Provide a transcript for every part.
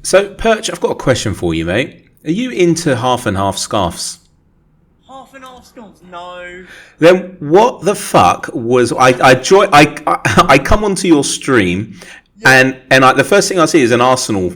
So, Perch, I've got a question for you, mate. Are you into half and half scarves? Half and half scarves? No. Then what the fuck was I come onto your stream, and the first thing I see is an Arsenal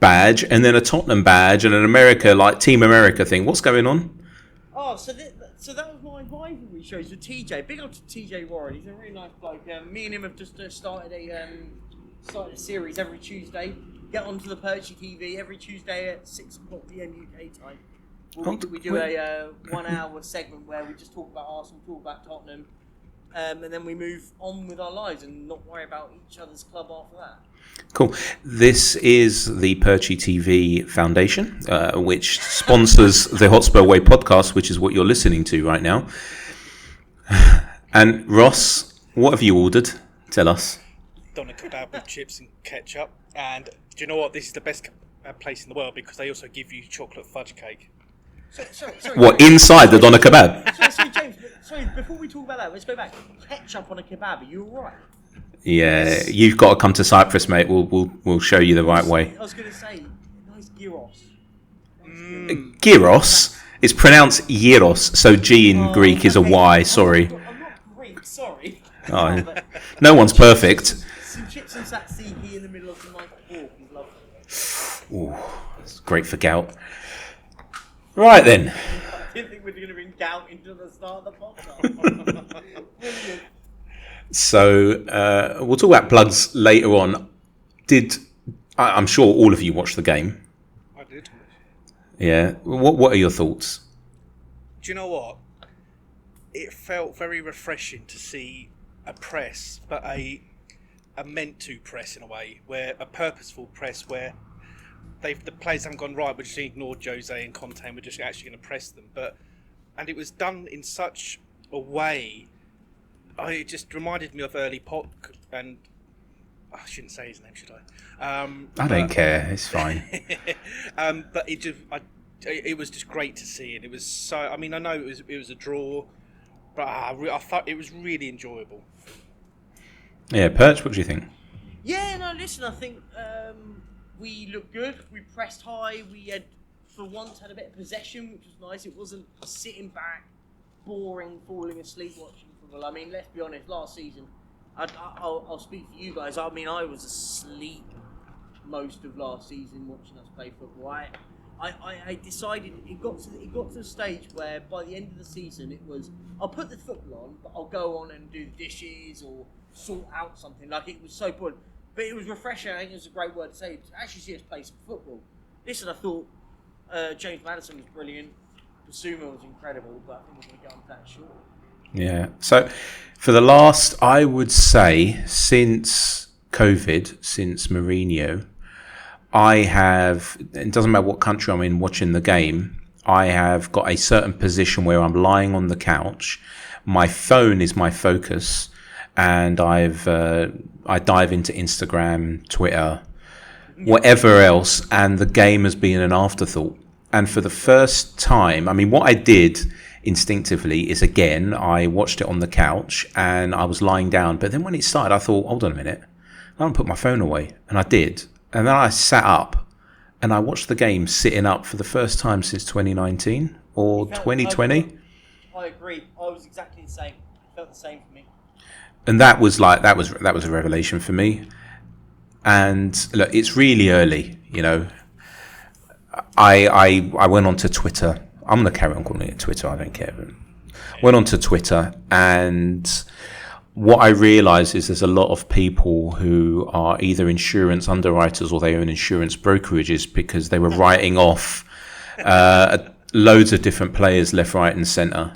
badge, and then a Tottenham badge, and an Team America thing. What's going on? Oh, so that was my rivalry shows with TJ. Big up to TJ Warren. He's a really nice bloke. Me and him have just started a series every Tuesday. Get onto the Perchy TV every Tuesday at 6 o'clock PM UK time. We do a 1 hour segment where we just talk about Arsenal, talk about Tottenham, and then we move on with our lives and not worry about each other's club after that. Cool. This is the Perchy TV Foundation, which sponsors the Hotspur Way podcast, which is what you're listening to right now. And Ross, what have you ordered? Tell us. Doner kebab with chips and ketchup. And do you know what? This is the best place in the world because they also give you chocolate fudge cake. Sorry, what, inside the doner kebab? Sorry, James. Sorry, before we talk about that, let's go back. Ketchup on a kebab, are you alright? Yeah, you've got to come to Cyprus, mate. We'll show you the right way. I was going to say, nice gyros. Gyros? It's pronounced gyros, so G in Greek is a Y, sorry. I'm not Greek, sorry. Oh, no one's perfect. Some chips and tzatziki in the middle of some nice pork is lovely. Ooh, it's great for gout. Right then. I didn't think we were going to bring gout into the start of the podcast. So we'll talk about plugs later on. I'm sure all of you watched the game. I did. Yeah. What are your thoughts? Do you know what? It felt very refreshing to see a press, but a meant to press in a way, where a purposeful press where the players haven't gone right. We're just ignored Jose and Conte, and we're just actually going to press them. And it was done in such a way. It just reminded me of early Pop, and I shouldn't say his name, should I? I don't care. It's fine. But it was just great to see, and it was so. I mean, I know it was a draw, but I thought it was really enjoyable. Yeah, Perch, what do you think? Yeah, no, listen, I think we looked good. We pressed high. We had, for once, had a bit of possession, which was nice. It wasn't sitting back, boring, falling asleep watching football. I mean, let's be honest, last season, I'll speak for you guys. I mean, I was asleep most of last season watching us play football. I decided it got to the stage where by the end of the season it was, I'll put the football on, but I'll go on and do the dishes or sort out something. Like, it was so boring. But it was refreshing. I think it was a great word to say, to actually see us play some football. Listen, I thought Jaymes Maddison was brilliant. Basuma was incredible, but I think we're going to get on that short. Yeah. So for the last, I would say, since COVID, since Mourinho, I have, it doesn't matter what country I'm in watching the game, I have got a certain position where I'm lying on the couch. My phone is my focus, and I dive into Instagram, Twitter, whatever else, and the game has been an afterthought. And for the first time, I mean, what I did instinctively is, again, I watched it on the couch and I was lying down. But then when it started, I thought, hold on a minute, I don't put my phone away. And I did. And then I sat up and I watched the game sitting up for the first time since 2019 or 2020. I agree. I was exactly the same. It felt the same for me. And that was a revelation for me. And look, it's really early, you know. I went onto Twitter. I'm going to carry on calling it Twitter. I don't care. Went onto Twitter, and what I realised is there's a lot of people who are either insurance underwriters or they own insurance brokerages, because they were writing off loads of different players left, right, and centre.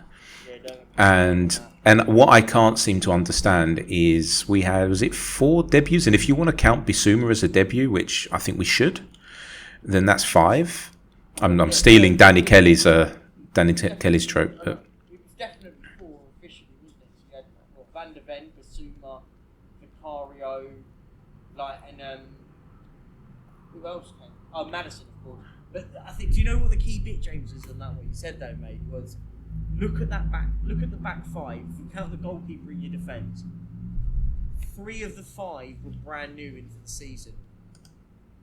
And what I can't seem to understand is we had, was it 4 debuts? And if you want to count Bissouma as a debut, which I think we should, then that's 5. I'm stealing Danny Kelly's trope. But It was definitely 4 officially, wasn't it? So you had Van der Ven, Bissouma, Vicario, and who else came? Oh, Maddison, of course. But I think, do you know what the key bit, James, is on that? What you said though, mate, was look at the back 5. If you count the goalkeeper in your defence, 3 of the 5 were brand new into the season.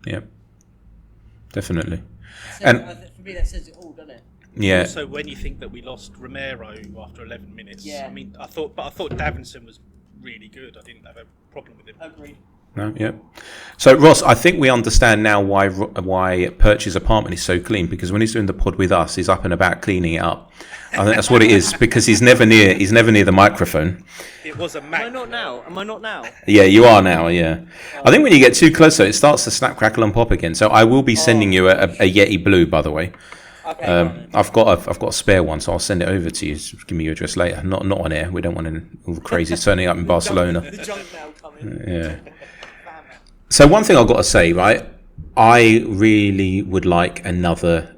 Yep. definitely. And For me, that says it all, doesn't it? yeah, Also, when you think that we lost Romero after 11 minutes, Yeah. I mean, I thought Davinson was really good. I didn't have a problem with him. Agreed. no, yeah. So Ross, I think we understand now why Perchy's apartment is so clean, because when he's doing the pod with us, he's up and about cleaning it up. I think that's what it is, because he's never near the microphone. It was a Mac. Am I not now? Yeah, you are now. Yeah, I think when you get too close, though, it starts to snap, crackle, and pop again. So I will be sending you a Yeti Blue, by the way. Okay. I've got a spare one, so I'll send it over to you. Just give me your address later. Not on air. We don't want all the crazies turning up in Barcelona. The junk mail coming. Yeah. So one thing I've got to say, right? I really would like another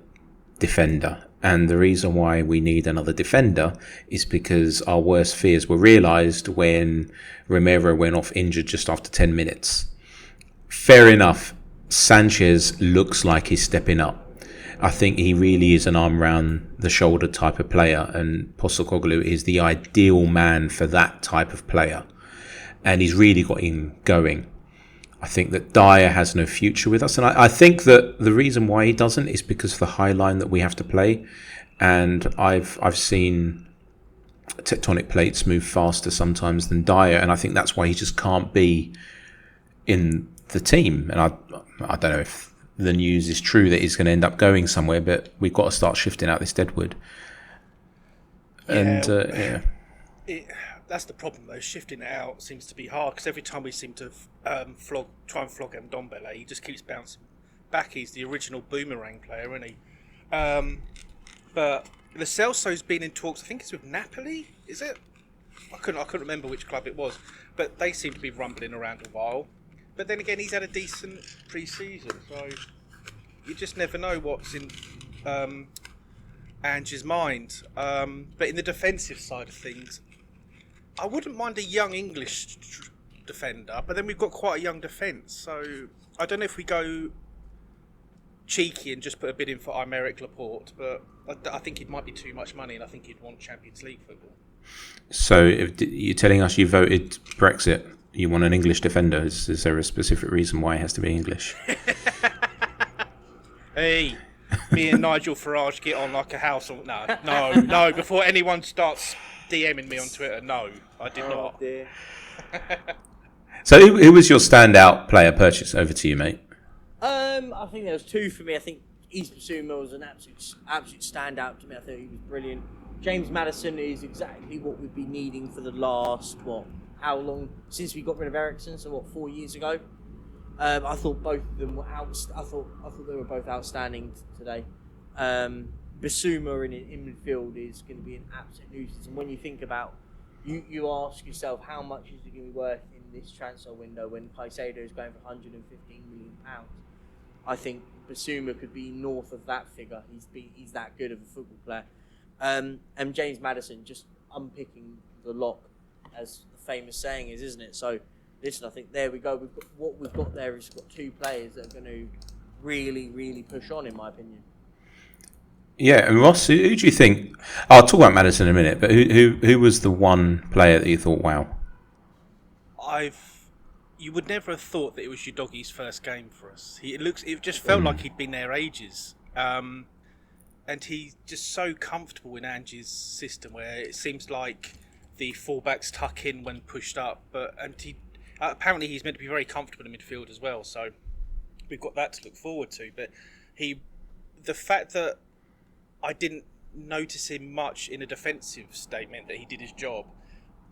defender. And the reason why we need another defender is because our worst fears were realised when Romero went off injured just after 10 minutes. Fair enough, Sanchez looks like he's stepping up. I think he really is an arm round the shoulder type of player, and Postecoglou is the ideal man for that type of player. And he's really got him going. I think that Dyer has no future with us, and I think that the reason why he doesn't is because of the high line that we have to play. And I've seen tectonic plates move faster sometimes than Dyer, and I think that's why he just can't be in the team. And I don't know if the news is true that he's going to end up going somewhere, but we've got to start shifting out this deadwood. And That's the problem, though. Shifting it out seems to be hard, because every time we seem to try and flog Ndombele, he just keeps bouncing back. He's the original boomerang player, isn't he? But Lo Celso's been in talks. I think it's with Napoli. Is it? I couldn't remember which club it was, but they seem to be rumbling around a while. But then again, he's had a decent pre-season, so you just never know what's in Ange's mind. But in the defensive side of things, I wouldn't mind a young English defender, but then we've got quite a young defence, so I don't know if we go cheeky and just put a bid in for Aymeric Laporte, but I think it might be too much money, and I think he'd want Champions League football. So if you're telling us you voted Brexit, you want an English defender. Is there a specific reason why it has to be English? Hey, me and Nigel Farage get on like a house. No. Before anyone starts DMing me on Twitter, no, I did not. Dear. So who was your standout player purchase? Over to you, mate. I think there was two for me. I think East Basuma was an absolute standout to me. I thought he was brilliant. Jaymes Maddison is exactly what we've been needing for the last, how long since we got rid of Ericsson? So 4 years ago? I thought both of them were I thought they were both outstanding today. Basuma in midfield is going to be an absolute nuisance. And when you think about, you ask yourself, how much is it going to be worth in this transfer window when Caicedo is going for £115 million? I think Basuma could be north of that figure. He's that good of a football player. And Jaymes Maddison just unpicking the lock, as the famous saying is, isn't it? So, listen, I think there we go. We've got there is got two players that are going to really, really push on, in my opinion. Yeah, and Ross, who do you think? I'll talk about Maddison in a minute, but who was the one player that you thought, wow? You would never have thought that it was Udogie's first game for us. It just felt like he'd been there ages. And he's just so comfortable in Ange's system, where it seems like the fullbacks tuck in when pushed up. Apparently he's meant to be very comfortable in midfield as well. So we've got that to look forward to. But the fact that I didn't notice him much in a defensive statement, that he did his job,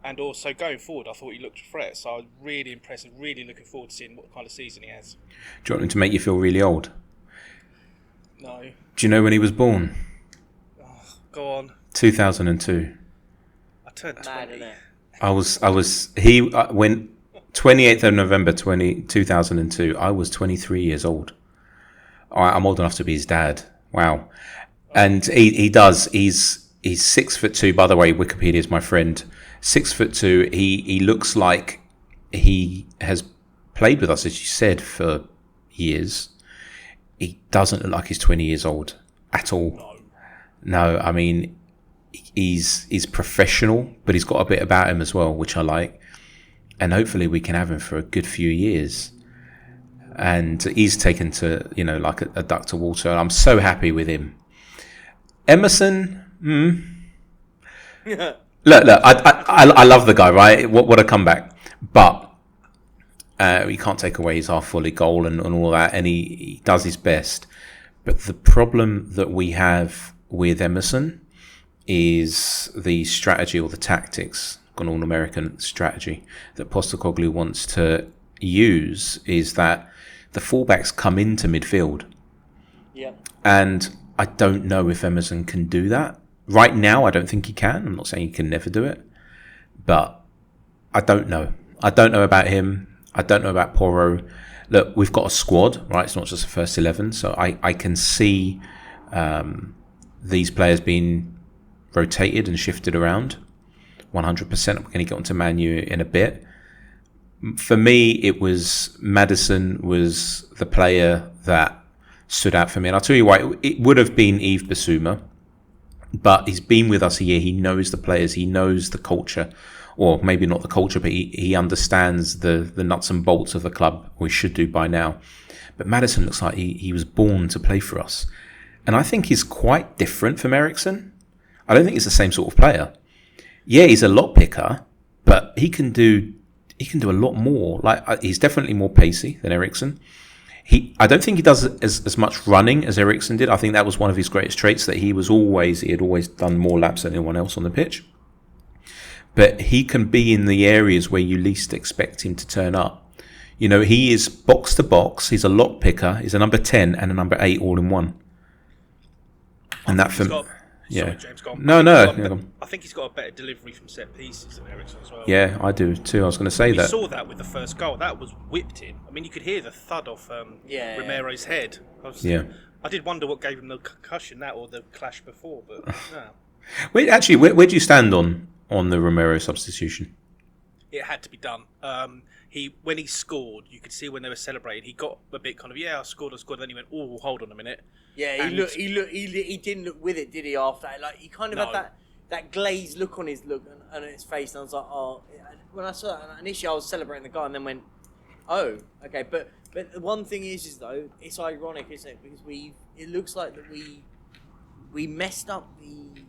and also going forward, I thought he looked a threat. So I was really impressed and really looking forward to seeing what kind of season he has. Do you want him to make you feel really old? No. Do you know when he was born? Oh, go on. 2002. I turned 20. When 28th of November 2002, I was 23 years old. I'm old enough to be his dad. Wow. And he's 6'2", by the way, Wikipedia is my friend. 6'2". He looks like he has played with us, as you said, for years. He doesn't look like he's 20 years old at all. No, I mean, he's professional, but he's got a bit about him as well, which I like. And hopefully we can have him for a good few years. and he's taken to, like a duck to water. I'm so happy with him. Emerson, look, I love the guy, right? What a comeback. But you can't take away his half-volley goal and all that, and he does his best. But the problem that we have with Emerson is the strategy or the tactics, an all-American strategy that Postecoglou wants to use, is that the fullbacks come into midfield. Yeah. And I don't know if Emerson can do that. Right now, I don't think he can. I'm not saying he can never do it. But I don't know. I don't know about him. I don't know about Porro. Look, we've got a squad, right? It's not just the first 11. So I can see these players being rotated and shifted around 100%. I'm going to get onto Man U in a bit. For me, it was Maddison was the player that stood out for me. And I'll tell you why. It would have been Yves Bissouma, but he's been with us a year. He knows the players. He knows the culture. Or maybe not the culture, but he understands the nuts and bolts of the club, or he should do by now. But Maddison looks like he was born to play for us. And I think he's quite different from Eriksen. I don't think he's the same sort of player. Yeah, he's a lot picker, but he can do a lot more. Like, he's definitely more pacey than Eriksen. I don't think he does as much running as Eriksen did. I think that was one of his greatest traits, that he had always done more laps than anyone else on the pitch. But he can be in the areas where you least expect him to turn up. He is box to box. He's a lock picker. He's a number 10 and a number 8 all in one. And that for Sorry, James, go on. No. I think he's got a better delivery from set pieces than Eriksen as well. Yeah, I do too. I was going to say that. We saw that with the first goal. That was whipped in. I mean, you could hear the thud off Romero's head. I did wonder what gave him the concussion, that or the clash before, but no. Wait, actually, where do you stand on the Romero substitution? It had to be done. When he scored, you could see when they were celebrating, he got a bit kind of, I scored. Then he went, oh, hold on a minute. Yeah, he didn't look with it, did he? After that, like, he kind of had that glazed look on his his face, and I was like, oh. When I saw that, initially I was celebrating the guy, and then went, oh, okay. But the one thing is though, it's ironic, isn't it? Because it looks like that we messed up the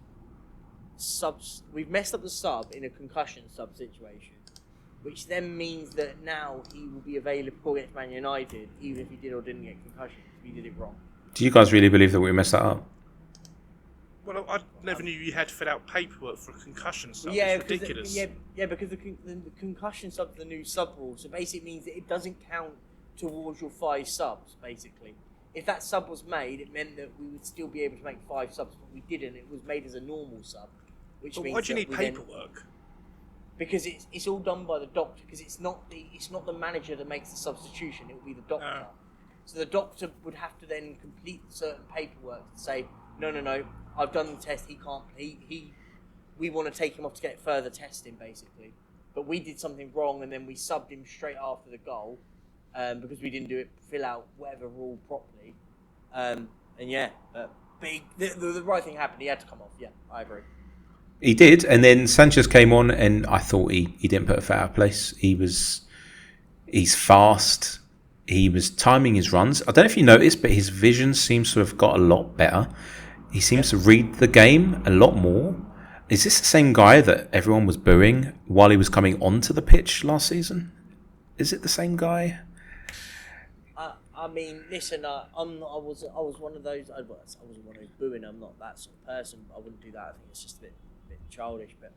subs. We've messed up the sub in a concussion sub situation, which then means that now he will be available against Man United, even if he did or didn't get concussion. We did it wrong. Do you guys really believe that we messed that up? Well, I never knew you had to fill out paperwork for a concussion sub. Yeah, it's ridiculous. Because the concussion sub is the new sub rule. So basically it means that it doesn't count towards your 5 subs, basically. If that sub was made, it meant that we would still be able to make 5 subs, but we didn't. It was made as a normal sub. Which means why do you need paperwork? Because it's all done by the doctor. Because it's not the manager that makes the substitution. It will be the doctor. So the doctor would have to then complete certain paperwork to say, no, I've done the test. He can't. We want to take him off to get further testing, basically. But we did something wrong, and then we subbed him straight after the goal because we didn't fill out whatever rule properly. The right thing happened. He had to come off. Yeah, I agree. He did, and then Sanchez came on, and I thought he didn't put a foot out of place. He's fast. He was timing his runs. I don't know if you noticed, but his vision seems to have got a lot better. He seems to read the game a lot more. Is this the same guy that everyone was booing while he was coming onto the pitch last season? Is it the same guy? I mean, listen, I was one of those. I wasn't one of those booing. I'm not that sort of person. I wouldn't do that. I think it's just a bit childish. But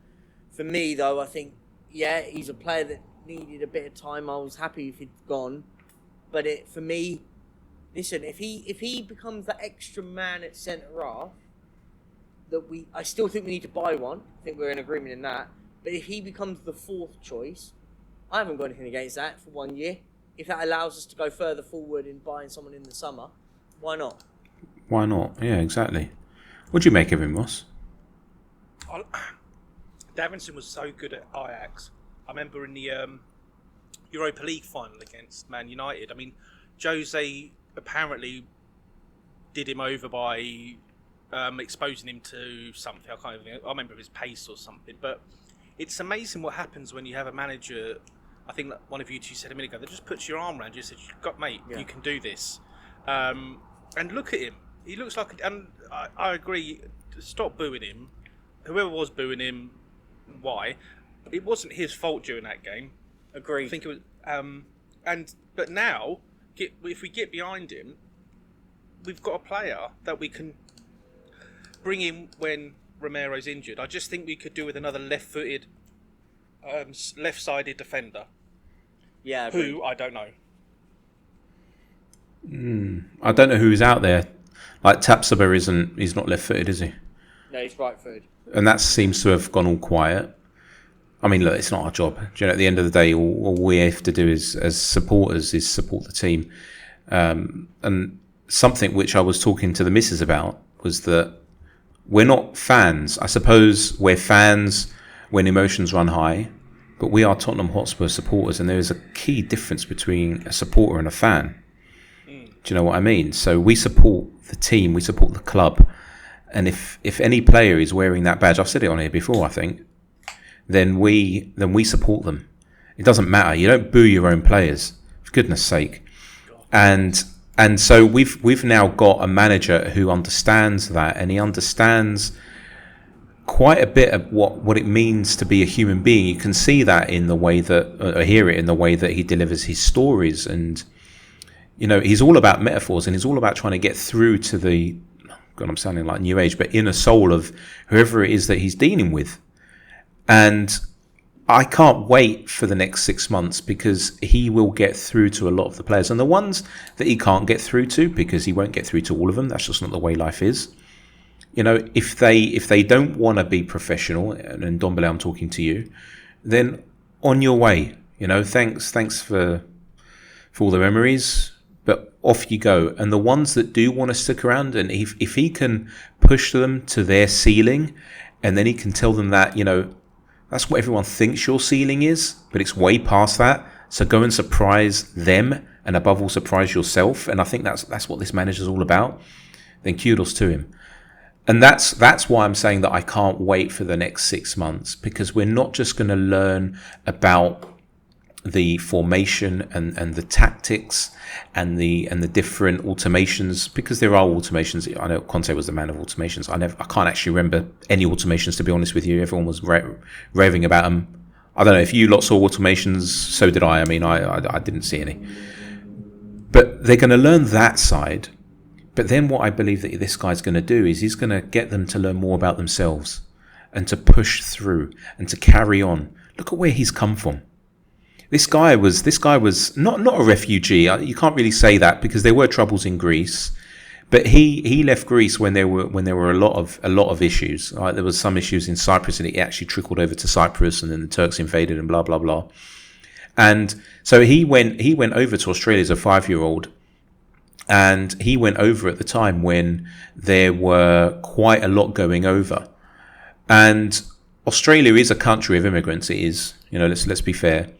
for me, though, I think he's a player that needed a bit of time. I was happy if he'd gone, but for me, listen, if he becomes that extra man at centre half, I still think we need to buy one. I think we're in agreement in that. But if he becomes the 4th choice, I haven't got anything against that for 1 year. If that allows us to go further forward in buying someone in the summer, why not? Why not? Yeah, exactly. What do you make of him, Ross? Davinson was so good at Ajax. I remember in the Europa League final against Man United. I mean, Jose apparently did him over by exposing him to something. I remember his pace or something. But it's amazing what happens when you have a manager. I think that one of you two said a minute ago, that just puts your arm around you and says, mate, Yeah. you can do this. And look at him. He looks like... And I agree, stop booing him. Whoever was booing him, why? It wasn't his fault during that game. Agreed. I think it was... But now, if we get behind him, we've got a player that we can bring in when Romero's injured. I just think we could do with another left-footed, left-sided defender. Yeah. Agreed. Who, I don't know. I don't know who's out there. Like Tapsoba he's not left-footed, is he? No, he's right-footed. And that seems to have gone all quiet. I mean, look, it's not our job. Do you know, at the end of the day, all we have to do is, as supporters, is support the team. And something which I was talking to the missus about was that we're not fans. I suppose we're fans when emotions run high, but we are Tottenham Hotspur supporters, and there is a key difference between a supporter and a fan. Do you know what I mean? So we support the team, we support the club, and if any player is wearing that badge, I've said it on here before, I think, then we support them. It doesn't matter. You don't boo your own players, for goodness sake. And so we've now got a manager who understands that, and he understands quite a bit of what it means to be a human being. You can see that in the way that, or hear it in the way that he delivers his stories. And, you know, he's all about metaphors, and he's all about trying to get through to the, God, I'm sounding like New Age, but inner soul of whoever it is that he's dealing with. And I can't wait for the next 6 months, because he will get through to a lot of the players. And the ones that he can't get through to, because he won't get through to all of them, that's just not the way life is. You know, if they don't want to be professional, and Dombele, I'm talking to you, then on your way. You know, thanks for all the memories, but off you go. And the ones that do want to stick around, and if he can push them to their ceiling, and then he can tell them that, you know, that's what everyone thinks your ceiling is, but it's way past that. So go and surprise them, and above all, surprise yourself. And I think that's what this manager's all about. Then kudos to him. And that's why I'm saying that I can't wait for the next 6 months, because we're not just going to learn about the formation and the tactics and the different automations, because there are automations. I know Conte was the man of automations. I can't actually remember any automations, to be honest with you. Everyone was raving about them. I don't know if you lot saw automations. So did I. I mean, I didn't see any. But they're going to learn that side. But then what I believe that this guy's going to do is he's going to get them to learn more about themselves and to push through and to carry on. Look at where he's come from. This guy was not a refugee. You can't really say that, because there were troubles in Greece, but he left Greece when there were a lot of issues. Right? There was some issues in Cyprus, and it actually trickled over to Cyprus, and then the Turks invaded, and blah blah blah. And so he went over to Australia as a 5-year-old, and he went over at the time when there were quite a lot going over. And Australia is a country of immigrants. It is, you know, let's be fair.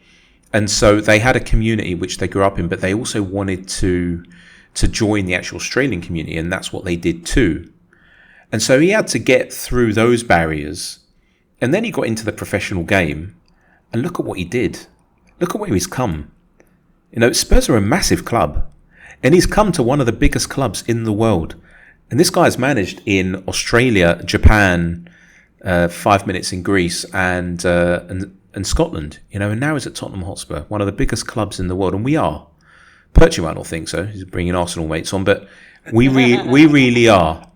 And so they had a community which they grew up in, but they also wanted to join the actual Australian community, and that's what they did too. And so he had to get through those barriers, and then he got into the professional game, and look at what he did. Look at where he's come. You know, Spurs are a massive club, and he's come to one of the biggest clubs in the world. And this guy's managed in Australia, Japan, 5 minutes in Greece, and Scotland, you know, and now he's at Tottenham Hotspur, one of the biggest clubs in the world, and we are. Perchy might not think so. He's bringing Arsenal mates on, but we really are.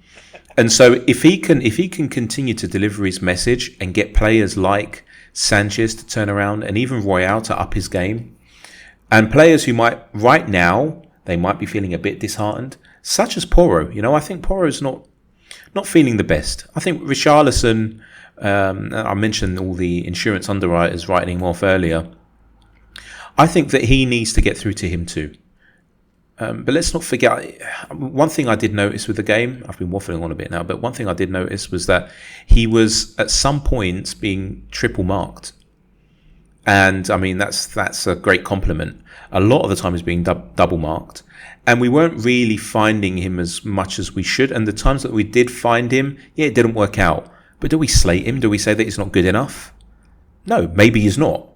And so if he can continue to deliver his message and get players like Sanchez to turn around, and even Royale to up his game, and players who might right now they might be feeling a bit disheartened, such as Porro. You know, I think Porro's not feeling the best. I think Richarlison. I mentioned all the insurance underwriters writing him off earlier. I think that he needs to get through to him too. But let's not forget, one thing I did notice with the game, I've been waffling on a bit now, but one thing I did notice was that he was at some points being triple marked. And I mean, that's a great compliment. A lot of the time he's being double marked. And we weren't really finding him as much as we should. And the times that we did find him, yeah, it didn't work out. But do we slate him? Do we say that he's not good enough? No, maybe he's not.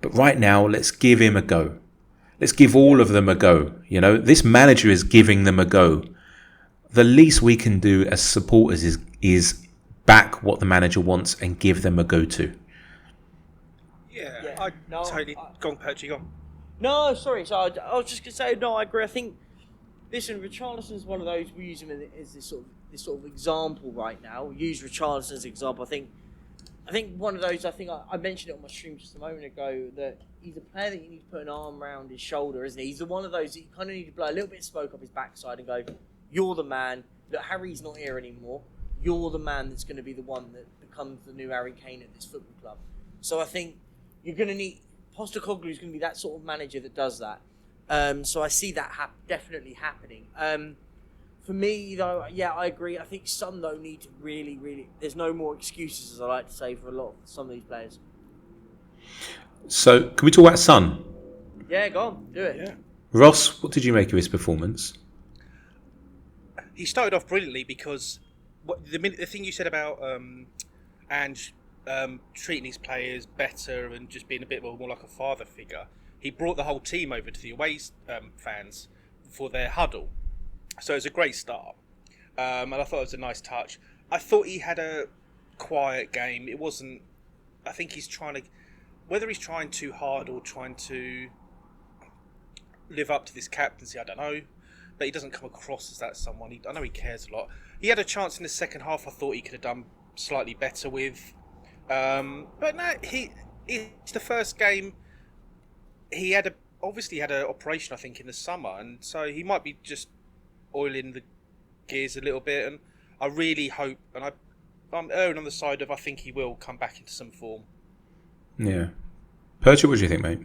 But right now, let's give him a go. Let's give all of them a go. This manager is giving them a go. The least we can do as supporters is back what the manager wants and give them a go-to. Yeah. Go on, Perchy, go on. No, sorry. So I was just gonna say, no, I agree. I think, listen, Richarlison's one of those. We use him as this sort of example right now. We use Richarlison as an example. I think one of those. I think I mentioned it on my stream just a moment ago that he's a player that you need to put an arm around his shoulder, isn't he? He's the one of those that you kind of need to blow a little bit of smoke up his backside and go, "You're the man. Look, Harry's not here anymore. You're the man that's going to be the one that becomes the new Harry Kane at this football club." So I think you're going to need Postecoglou is going to be that sort of manager that does that. So I see that definitely happening. For me, though, yeah, I agree. I think some, though, need to really... There's no more excuses, as I like to say, for some of these players. So, can we talk about Son? Yeah, go on. Do it. Yeah. Ross, what did you make of his performance? He started off brilliantly because the thing you said about treating his players better and just being a bit more like a father figure, he brought the whole team over to the away fans for their huddle. So it was a great start. And I thought it was a nice touch. I thought he had a quiet game. It wasn't... I think he's trying to... Whether he's trying too hard or trying to live up to this captaincy, I don't know. But he doesn't come across as that someone. I know he cares a lot. He had a chance in the second half I thought he could have done slightly better with. But no, it's the first game. He obviously had an operation, I think, in the summer. And so he might be just oiling the gears a little bit. And I really hope, and I'm erring on the side of I think he will come back into some form. Yeah. Perchy, what do you think, mate?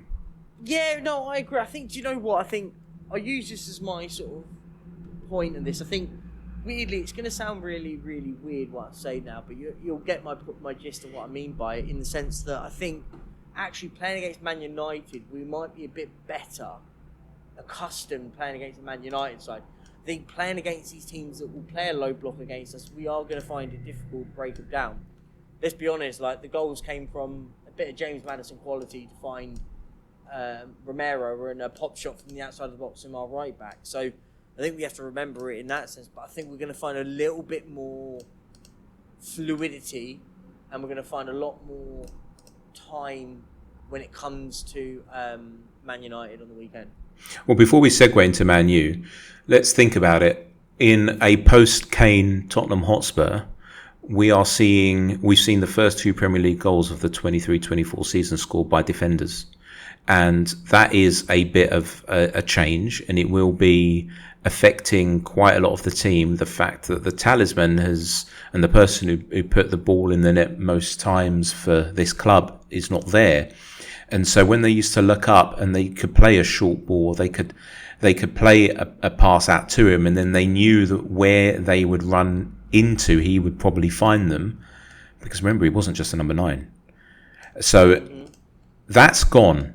Yeah, no, I agree. I think, do you know what? I think I use this as my sort of point in this. I think, weirdly, it's going to sound really, really weird what I say now, but you'll get my gist of what I mean by it, in the sense that I think actually playing against Man United, we might be a bit better accustomed playing against the Man United side. I think playing against these teams that will play a low block against us, we are going to find it difficult to break them down. Let's be honest, like the goals came from a bit of Jaymes Maddison quality to find Romero and a pop shot from the outside of the box from our right back. So I think we have to remember it in that sense, but I think we're going to find a little bit more fluidity and we're going to find a lot more time when it comes to Man United on the weekend. Well, before we segue into Man U, let's think about it. In a post-Kane Tottenham Hotspur, we've seen the first two Premier League goals of the 23-24 season scored by defenders. And that is a bit of a change, and it will be affecting quite a lot of the team. The fact that the talisman and the person who put the ball in the net most times for this club is not there. And so when they used to look up and they could play a short ball, they could play a pass out to him, and then they knew that where they would run into, he would probably find them. Because remember, he wasn't just a number 9. So that's gone.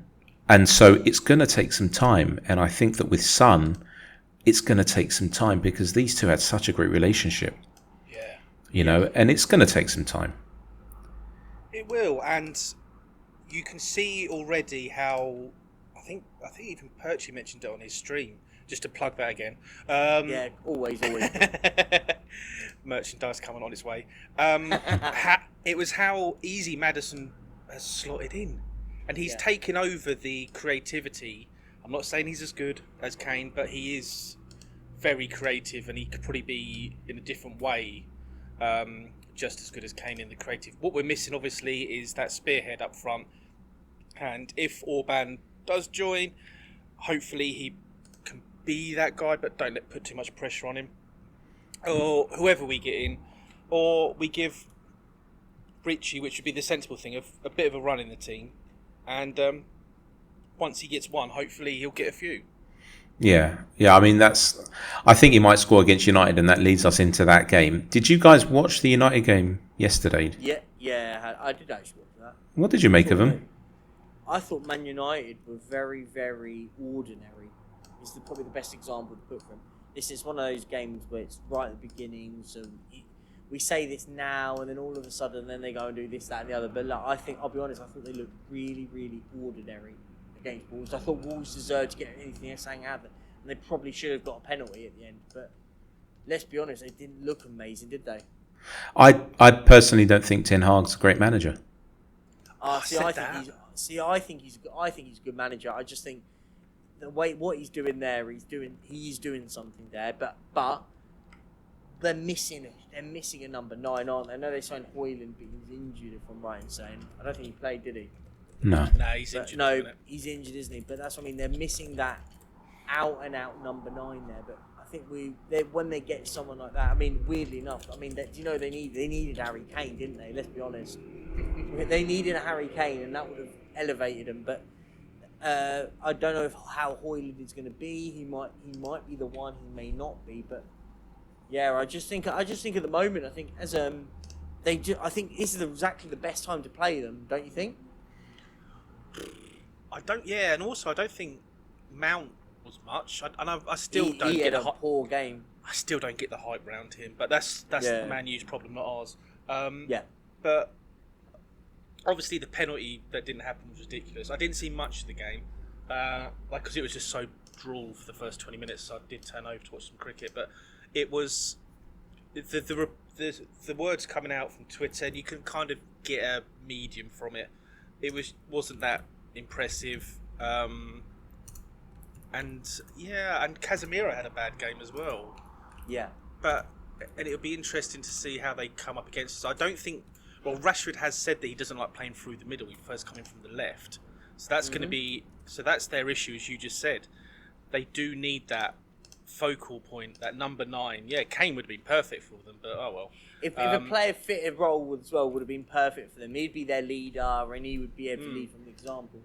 And so it's going to take some time. And I think that with Son, it's going to take some time because these two had such a great relationship. Yeah. And it's going to take some time. It will. And you can see already how, I think even Perchy mentioned it on his stream, just to plug that again. Yeah, always. Merchandise coming on its way. It was how easy Maddison has slotted in. And he's taken over the creativity. I'm not saying he's as good as Kane, but he is very creative, and he could probably be, in a different way, just as good as Kane in the creative. What we're missing, obviously, is that spearhead up front. And if Orban does join, hopefully he can be that guy, but don't put too much pressure on him. Or whoever we get in. Or we give Perchy, which would be the sensible thing, a bit of a run in the team. And once he gets one, hopefully he'll get a few. Yeah. I mean, I think he might score against United, and that leads us into that game. Did you guys watch the United game yesterday? Yeah, I did actually watch that. What did you make of them? I thought Man United were very, very ordinary. Is probably the best example to put from. This is one of those games where it's right at the beginning, so we say this now, and then all of a sudden, then they go and do this, that, and the other. But like, I'll be honest, I thought they looked really, really ordinary against Wolves. I thought Wolves deserved to get anything they're saying out there, and they probably should have got a penalty at the end. But let's be honest, they didn't look amazing, did they? I personally don't think Ten Hag's a great manager. I think he's a good manager. I just think the way what he's doing there, he's doing something there. But they're missing a number 9, aren't they? I know they signed Højlund, but he's injured. If I'm right in saying, I don't think he played, did he? No, he's injured. No, he's injured, isn't he? But that's what I mean. They're missing that out and out number 9 there. But I think when they get someone like that, I mean, weirdly enough, I mean, they needed Harry Kane, didn't they? Let's be honest. They needed a Harry Kane, and that would have elevated them. But I don't know how Højlund is going to be. He might be the one. He may not be. But yeah, I just think at the moment, I think I think this is exactly the best time to play them. Don't you think? I don't. Yeah, and also I don't think Mount was much. I still don't he get had a poor game. I still don't get the hype around him. But that's Man U's problem, not ours. Yeah. But obviously the penalty that didn't happen was ridiculous. I didn't see much of the game, because it was just so droll for the first 20 minutes. So I did turn over to watch some cricket, but it was the words coming out from Twitter, and you can kind of get a medium from it. It wasn't that impressive, and Casemiro had a bad game as well. Yeah, and it'll be interesting to see how they come up against us. I don't think. Well, Rashford has said that he doesn't like playing through the middle. He prefers coming from the left. So that's going to be. So that's their issue, as you just said. They do need that focal point, that number 9. Yeah, Kane would have been perfect for them, but oh well. If a player fitted role as well would have been perfect for them. He'd be their leader, and he would be able to lead from example.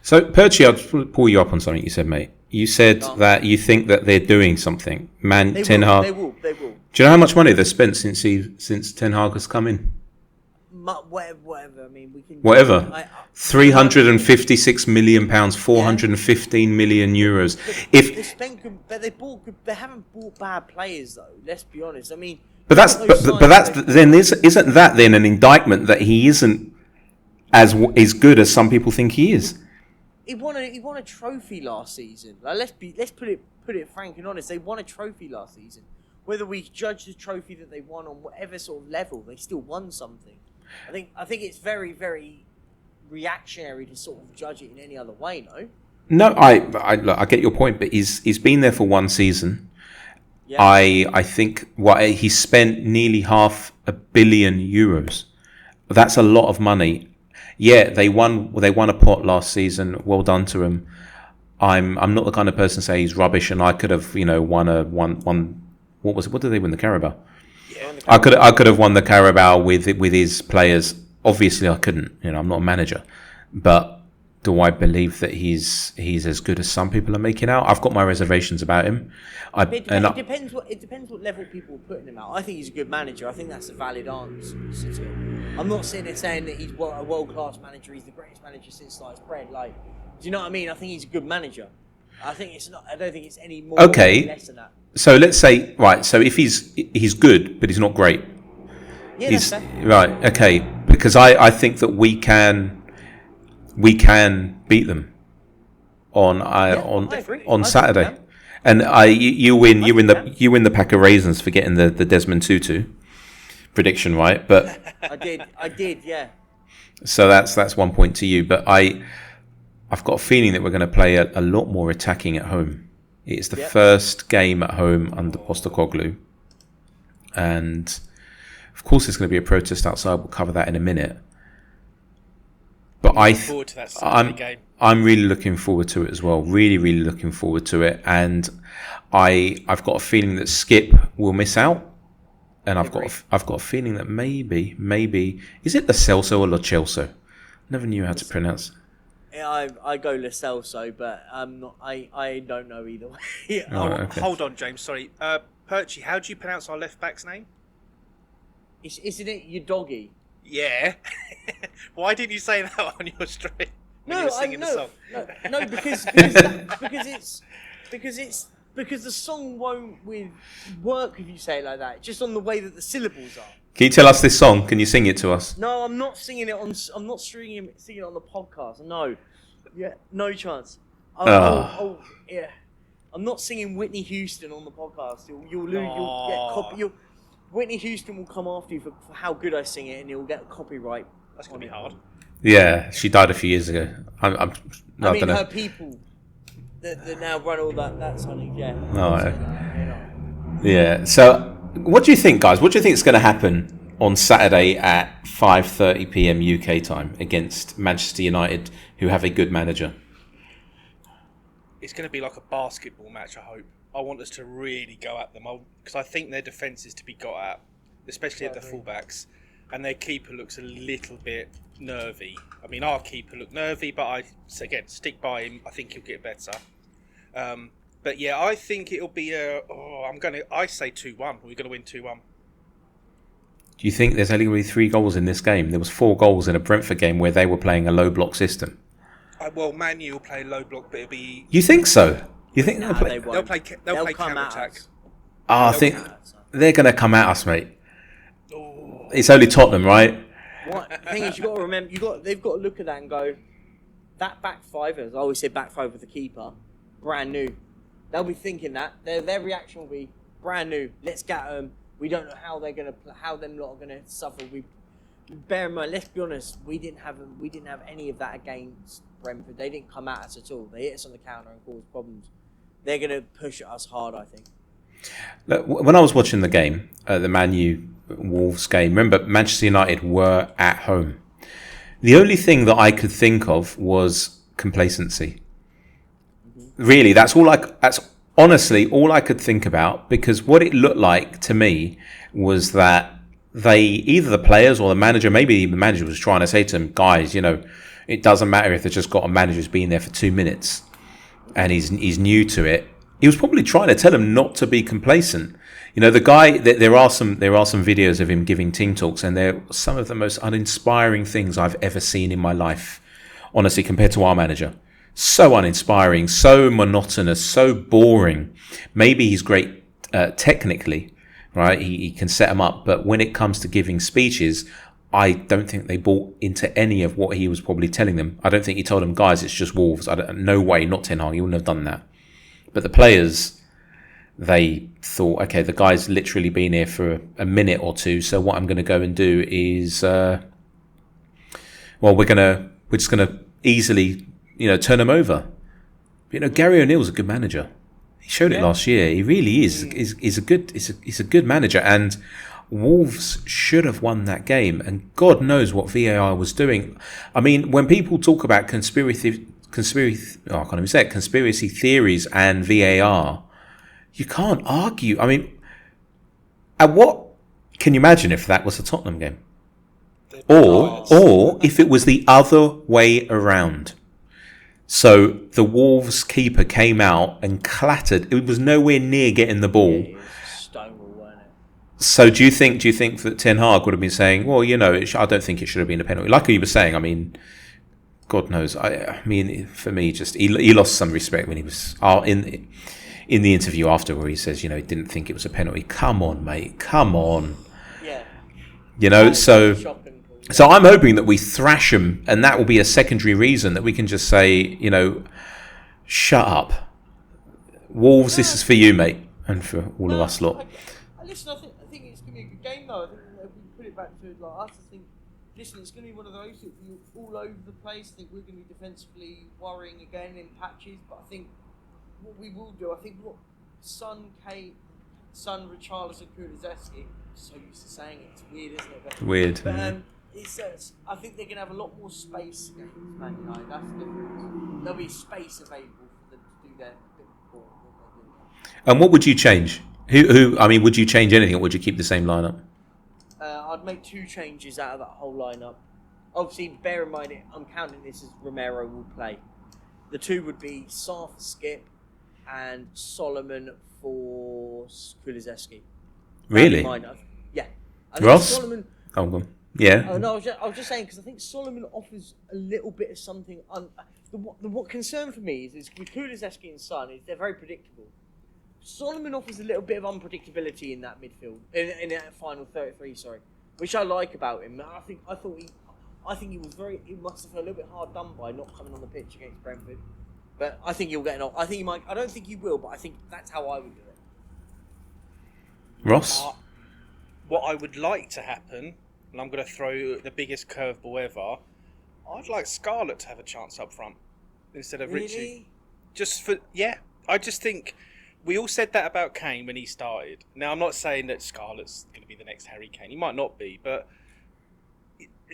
So, Perchy, I'll just pull you up on something you said, mate. You said that you think that they're doing something. Ten Hag. They will. Do you know how much money they've spent since Ten Hag has come in? Whatever. I mean, we can. Whatever. £356 million, 415 million euros. They haven't bought bad players though. Let's be honest. I mean, isn't that then an indictment that he isn't as good as some people think he is? He won a trophy last season. Like, let's put it frank and honest. They won a trophy last season. Whether we judge the trophy that they won on whatever sort of level, they still won something. I think it's very, very reactionary to sort of judge it in any other way. No, I get your point, but he's been there for one season. Yeah. I think he spent nearly €500 million. That's a lot of money. Yeah, they won a pot last season. Well done to him. I'm not the kind of person to say he's rubbish, and I could have won. What was it? What did they win, the Carabao? Yeah, I could have won the Carabao with his players. Obviously, I couldn't. I'm not a manager, but do I believe that he's as good as some people are making out? I've got my reservations about him. It depends what level people are putting him at. I think he's a good manager. I think that's a valid answer to it. I'm not sitting there saying that he's a world-class manager. He's the greatest manager since sliced bread. Like, do you know what I mean? I think he's a good manager. I don't think it's any more or less than that. So let's say, right, so if he's good, but he's not great. Yeah, that's fair. Right, okay. Because I think that we can beat them on Saturday. And you win the pack of raisins for getting the Desmond Tutu prediction right, but I did, yeah. So that's 1 point to you, but I've got a feeling that we're going to play a lot more attacking at home. It's the first game at home under Postecoglou, and of course there's going to be a protest outside. We'll cover that in a minute. But I'm really looking forward to it as well. Really, really looking forward to it, and I've got a feeling that Skip will miss out, and I've got a feeling that maybe is it Lo Celso or Lo Celso? Never knew how to pronounce. Yeah, I go Lo Celso, but I don't know either way. Okay. Hold on, James. Sorry, Perchy. How do you pronounce our left back's name? Isn't it your doggy? Yeah. Why didn't you say that on your stream? When you were singing the song? No, because it's because the song won't work if you say it like that. Just on the way that the syllables are. Can you tell us this song? Can you sing it to us? No, I'm not singing it on. I'm not singing it on the podcast. No, yeah, no chance. Yeah. I'm not singing Whitney Houston on the podcast. You'll get copy. Whitney Houston will come after you for how good I sing it, and you'll get copyright. That's gonna be hard. Yeah, she died a few years ago. I mean, her people that now run all that something. Yeah. Yeah. So, what do you think, guys? What do you think is going to happen on Saturday at 5:30 p.m. UK time against Manchester United, who have a good manager? It's going to be like a basketball match, I hope. I want us to really go at them because I think their defence is to be got at, especially at the fullbacks. And their keeper looks a little bit nervy. I mean, our keeper looked nervy, but again, stick by him. I think he'll get better. But yeah, I think it'll be I say 2-1. We're going to win 2-1. Do you think there's only going to be 3 goals in this game? There was 4 goals in a Brentford game where they were playing a low block system. Well, Man U will play low block, but it'll be. You think so? You think they'll play counter attack? I think they're going to come at us, mate. Oh. It's only Tottenham, right? What the thing is, you got to remember, they've got to look at that and go, that back five, as I always say, back five with the keeper, brand new. They'll be thinking that their reaction will be brand new. Let's get them. We don't know how how them lot are going to suffer. Bear in mind, let's be honest, we didn't have any of that against Brentford. They didn't come at us at all. They hit us on the counter and caused problems. They're going to push at us hard, I think. Look, when I was watching the game, the Man U Wolves game, remember Manchester United were at home. The only thing that I could think of was complacency. Mm-hmm. Really, that's honestly all I could think about, because what it looked like to me was that either the players or the manager, maybe the manager was trying to say to them, guys, it doesn't matter if they've just got a manager who's been there for 2 minutes and he's new to it. He was probably trying to tell them not to be complacent. The guy, there are some videos of him giving team talks, and they're some of the most uninspiring things I've ever seen in my life, honestly, compared to our manager. So uninspiring, so monotonous, so boring. Maybe he's great technically, right? He can set them up, but when it comes to giving speeches, I don't think they bought into any of what he was probably telling them. I don't think he told them, guys, it's just Wolves. No way, not Ten Hag. He wouldn't have done that. But the players, they thought, okay, the guy's literally been here for a minute or two, so what I'm going to go and do is, we're just going to easily, turn him over. Gary O'Neill's a good manager. He showed it last year. He really is. He's a good manager, and Wolves should have won that game. And God knows what VAR was doing. I mean, when people talk about conspiracy theories and VAR, you can't argue. I mean, what can you imagine if that was a Tottenham game, or if it was the other way around? So the Wolves keeper came out and clattered. It was nowhere near getting the ball. Yeah, it was stonewall, wasn't it? So do you think that Ten Hag would have been saying, well, I don't think it should have been a penalty? Like you were saying, I mean, God knows. I mean, for me, just he lost some respect when he was in the interview after, where he says, he didn't think it was a penalty. Come on, mate. Come on. Yeah. So I'm hoping that we thrash them, and that will be a secondary reason that we can just say, shut up. Wolves, this is for you, mate, and for all of us lot. Listen, I think it's going to be a good game, though. I think if we put it back to us, I think, listen, it's going to be one of those that will be all over the place. I think we're going to be defensively worrying again in patches, but I think what we will do, I think what Son, Richarlison, Kulusevski, so used to saying it, it's weird, isn't it? Weird. But, I think they're going to have a lot more space against Man United. That's the difference. There'll be space available for them to do their bit of ball. And what would you change? Would you change anything, or would you keep the same lineup? I'd make 2 changes out of that whole lineup. Obviously, bear in mind, I'm counting this as Romero will play. The 2 would be Sarr for Skip and Solomon for Kulusevski. Really? Yeah. Ross? Solomon. Oh, go on. Yeah. Oh no, I was just saying, because I think Solomon offers a little bit of something. What concern for me is with Kulusevski and Son is they're very predictable. Solomon offers a little bit of unpredictability in that midfield, in that final 33, sorry, which I like about him. I think he must have felt a little bit hard done by not coming on the pitch against Brentford. But I think he'll get an off. I think he might. I don't think he will, but I think that's how I would do it. Ross? What I would like to happen, and I'm going to throw the biggest curveball ever, I'd like Scarlett to have a chance up front instead of Richie. I just think we all said that about Kane when he started. Now, I'm not saying that Scarlett's going to be the next Harry Kane. He might not be, but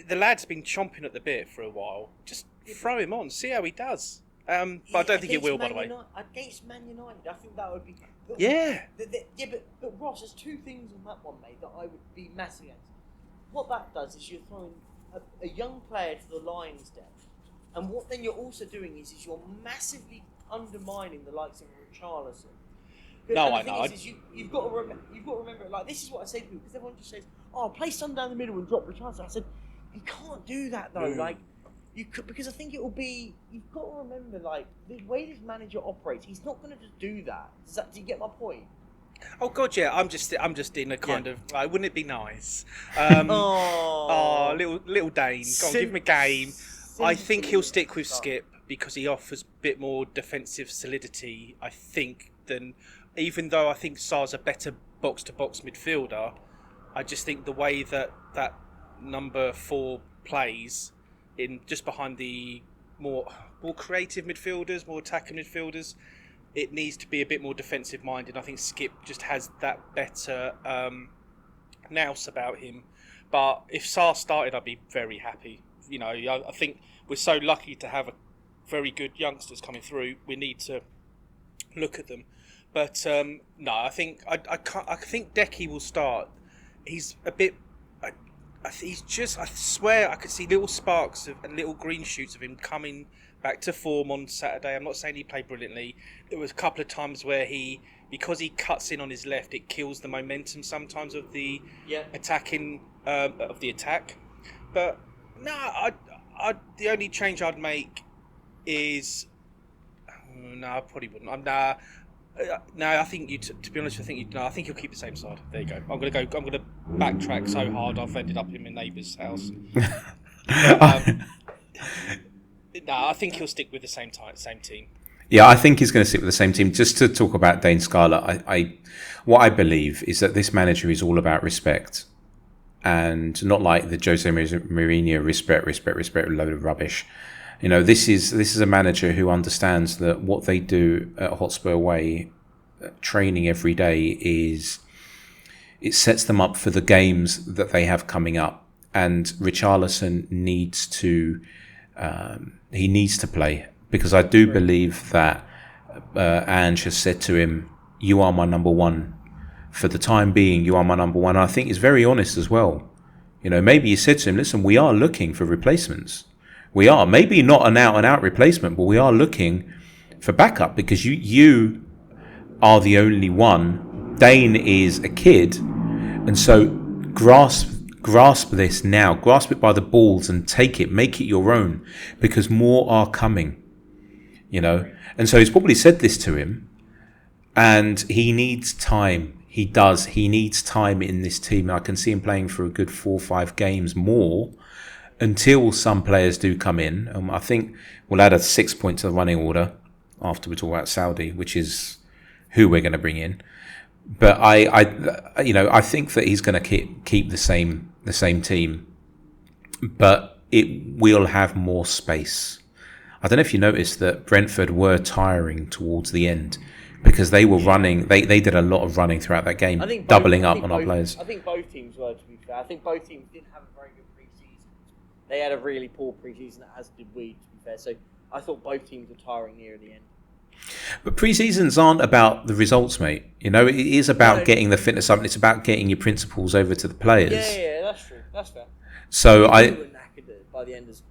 the lad's been chomping at the bit for a while. Just throw him on, see how he does. But I don't think he will, by the way. Against Man United, I think that would be... Yeah. But Ross, there's two things on that one, mate, that I would be massive against. What that does is you're throwing a young player to the Lions' depth. And what then you're also doing is you're massively undermining the likes of Richarlison. No, I know. You've got to remember, like, this is what I say to people, because everyone just says, oh, play some down the middle and drop Richarlison. I said, you can't do that, though. Like, you could, because I think it will be, you've got to remember, like, the way this manager operates, he's not going to just do that. Do you get my point? Oh God, yeah. I'm just in a kind of. Wouldn't it be nice? Little Dane. Go on, give him a game. I think he'll stick with Skip because he offers a bit more defensive solidity. I think than, even though I think Sar's a better box-to-box midfielder, I just think the way that number 4 plays in just behind the more creative midfielders, more attacking midfielders, it needs to be a bit more defensive minded. I think Skip just has that better nous about him. But if Sarr started, I'd be very happy. You know, I think we're so lucky to have a very good youngsters coming through. We need to look at them. But no, I think I think Decky will start. He's a bit. He's just. I swear, I could see little sparks and little green shoots of him coming back to form on Saturday. I'm not saying he played brilliantly. There was a couple of times where because he cuts in on his left, it kills the momentum sometimes of the attacking of the attack. But no, the only change I'd make is no, I probably wouldn't. No, I think to be honest, I think you'll keep the same side. There you go. I'm gonna backtrack so hard I've ended up in my neighbour's house. No, I think he'll stick with the same team. Yeah, I think he's going to stick with the same team. Just to talk about Dane Scarlett, what I believe is that this manager is all about respect, and not like the Jose Mourinho respect, load of rubbish. You know, this is a manager who understands that what they do at Hotspur Way, training every day, it sets them up for the games that they have coming up. And Richarlison needs to play, because I do believe that Ange has said to him, "You are my number one. For the time being, you are my number one." And I think he's very honest as well. You know, maybe he said to him, "Listen, we are looking for replacements. We are maybe not an out-and-out replacement, but we are looking for backup because you are the only one. Dane is a kid, and so grasp this now. Grasp it by the balls and take it. Make it your own, because more are coming." You know, and so he's probably said this to him, and he needs time. He does. He needs time in this team. I can see him playing for a good 4 or 5 games more, until some players do come in. I think we'll add a 6 point to the running order after we talk about Saudi, which is who we're going to bring in. But I think that he's going to keep the same team, but it will have more space. I don't know if you noticed that Brentford were tiring towards the end because they were running. They did a lot of running throughout that game, doubling up on our players. I think both teams were, to be fair. I think both teams didn't have a very good pre-season. They had a really poor pre-season, as did we, to be fair. So I thought both teams were tiring near the end. But pre-seasons aren't about the results, mate. You know, it is about getting the fitness up, and it's about getting your principles over to the players. Yeah, that's true. That's fair. So we were knackered by the end of.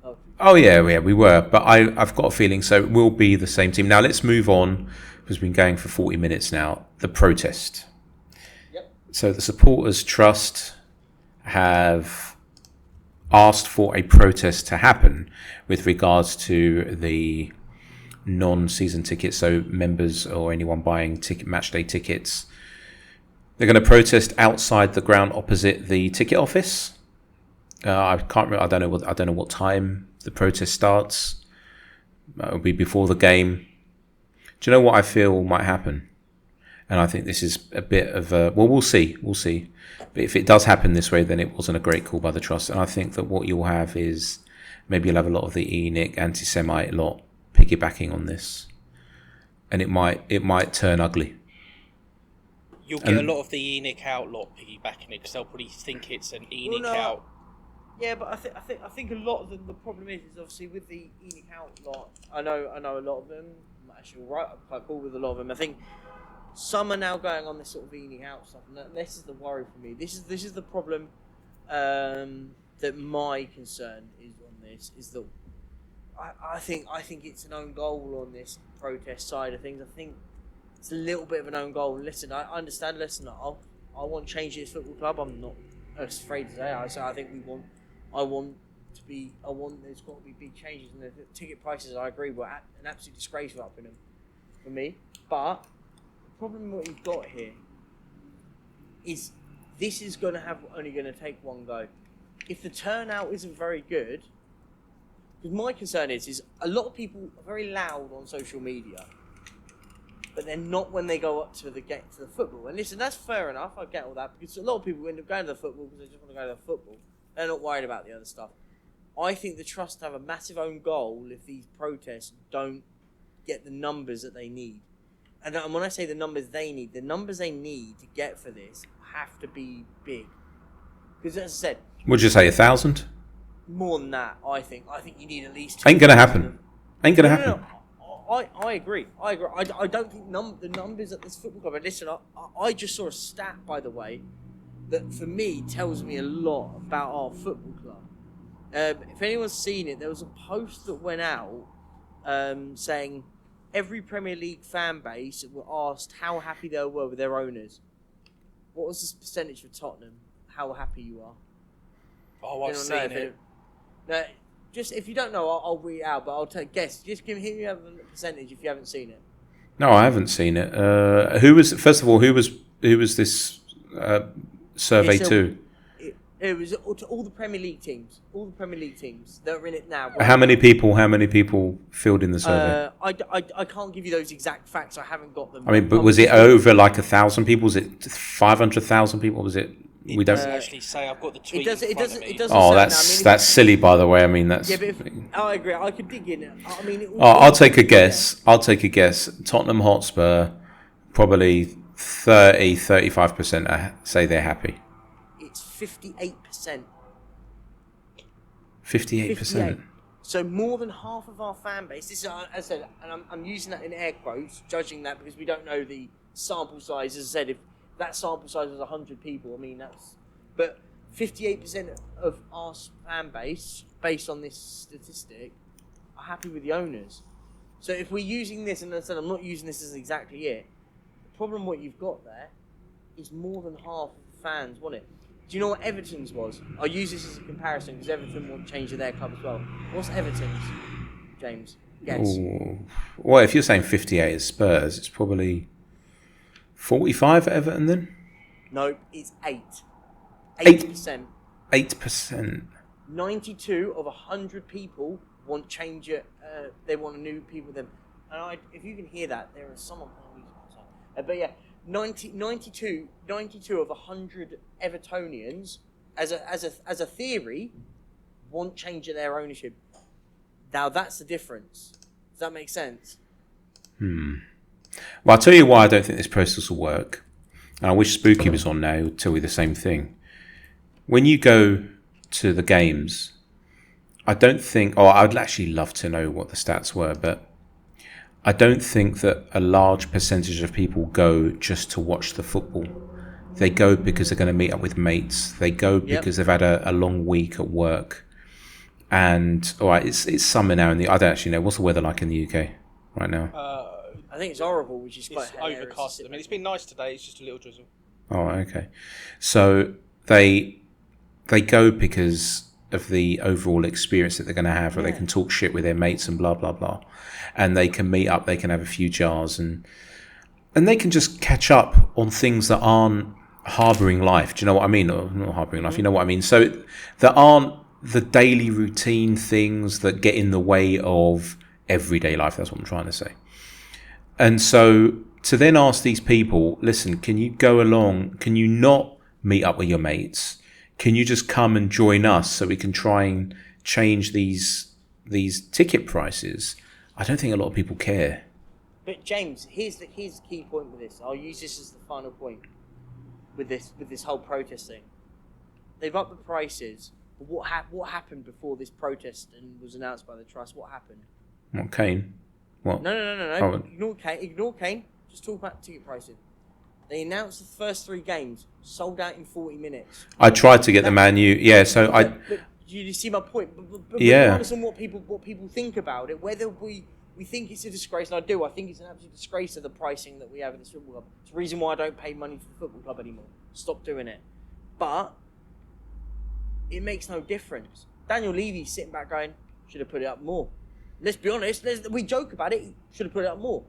Oh yeah, we were. But I've got a feeling so it will be the same team. Now let's move on, because we've been going for 40 minutes now. The protest. Yep. So the Supporters Trust have asked for a protest to happen with regards to the non-season tickets, so members or anyone buying match day tickets. They're going to protest outside the ground opposite the ticket office. I can't remember. I don't know what time the protest starts. It'll be before the game. Do you know what I feel might happen? And I think this is a bit of a... Well, we'll see. We'll see. But if it does happen this way, then it wasn't a great call by the Trust. And I think that what you'll have is... Maybe you'll have a lot of the ENIC, anti-Semite lot piggybacking on this. And it might turn ugly. You'll get a lot of the ENIC out lot piggybacking it because they'll probably think it's an ENIC out. Yeah, but I think a lot of them. The problem is obviously with the ENIC out lot. I know a lot of them. I'm actually all right. I'm quite cool with a lot of them. I think some are now going on this sort of ENIC out stuff, and this is the worry for me. This is the problem. That my concern is on this is that I think it's an own goal on this protest side of things. I think it's a little bit of an own goal. Listen, I understand. Listen, I want change at this football club. I'm not afraid to say. I think there's got to be big changes in the ticket prices. I agree, were an absolute disgrace for upping them for me. But the problem what you've got here is this is only going to take one go. If the turnout isn't very good, because my concern is a lot of people are very loud on social media, but they're not when they go up to the football. And listen, that's fair enough. I get all that because a lot of people end up going to the football because they just want to go to the football. They're not worried about the other stuff. I think the Trust have a massive own goal if these protests don't get the numbers that they need. And when I say the numbers they need to get for this have to be big. Because as I said, would you say 1,000? More than that, I think. I think you need at least... Ain't going to happen. Ain't going to happen. No. I agree. I don't think the numbers at this football club... And listen, I just saw a stat, by the way, that for me tells me a lot about our football club. If anyone's seen it, there was a post that went out saying every Premier League fan base were asked how happy they were with their owners. What was the percentage for Tottenham? How happy you are? Oh, I've seen it. No, just if you don't know, I'll read it out, but I'll take guess. Just give me a percentage if you haven't seen it. No, I haven't seen it. Who was this survey to? It was to all the Premier League teams. All the Premier League teams that are in it now. How many people filled in the survey? I can't give you those exact facts. I haven't got them. I mean, but was it over like 1,000 people? Was it 500,000 people? Was it? We don't actually say. I've got the tweet. It doesn't. Oh, that's silly, by the way. I mean, that's. Yeah, but I agree. I could dig in. I mean, I'll take a guess. Yeah. I'll take a guess. Tottenham Hotspur, probably 35% say they're happy. It's 58%. 58%. So more than half of our fan base. This is, as I said, and I'm using that in air quotes, judging that because we don't know the sample size. As I said, if that sample size was 100 people, I mean but 58% of our fan base, based on this statistic, are happy with the owners. So if we're using this, and as I said, I'm not using this as exactly it. The problem what you've got there is more than half of the fans want it. Do you know what Everton's was? I'll use this as a comparison because Everton want change of their club as well. What's Everton's, Jaymes? Guess. Ooh. Well, if you're saying 58 is Spurs, it's probably 45 at Everton then? No, it's 8%. 8%. 92 of 100 people want change. They want new people with them. And if you can hear that, there is someone playing music outside. But yeah, 92 of 100 Evertonians, as a theory, want change of their ownership. Now that's the difference. Does that make sense? Well, I'll tell you why I don't think this process will work. And I wish Spooky was on now. He would tell you the same thing. When you go to the games, I don't think... Oh, I'd actually love to know what the stats were, but I don't think that a large percentage of people go just to watch the football. They go because they're going to meet up with mates. They go because they've had a long week at work. And, all right, it's summer now. I don't actually know. What's the weather like in the UK right now? I think it's horrible, which is quite overcast. I mean, it's been nice today. It's just a little drizzle. Oh, okay. So they go because of the overall experience that they're going to have, where they can talk shit with their mates and blah blah blah, and they can meet up, they can have a few jars, and they can just catch up on things that aren't harbouring life. Do you know what I mean? Or not harbouring life, you know what I mean? So that aren't the daily routine things that get in the way of everyday life. That's what I'm trying to say. And so to then ask these people, listen, can you go along? Can you not meet up with your mates? Can you just come and join us so we can try and change these ticket prices? I don't think a lot of people care. But Jaymes, here's the key point with this. I'll use this as the final point with this whole protest thing. They've upped the prices. But what happened before this protest and was announced by the trust? What happened? What, Kane? What? No. Oh. Ignore Kane. Just talk about ticket pricing. They announced the first 3 games sold out in 40 minutes. I tried to get the Man U. Yeah, so but you see my point. But yeah. regardless of what people think about it, whether we think it's a disgrace, and I do. I think it's an absolute disgrace of the pricing that we have in this football club. It's the reason why I don't pay money for the football club anymore. Stop doing it. But it makes no difference. Daniel Levy's sitting back going, should have put it up more. Let's be honest. We joke about it. Should have put it up more.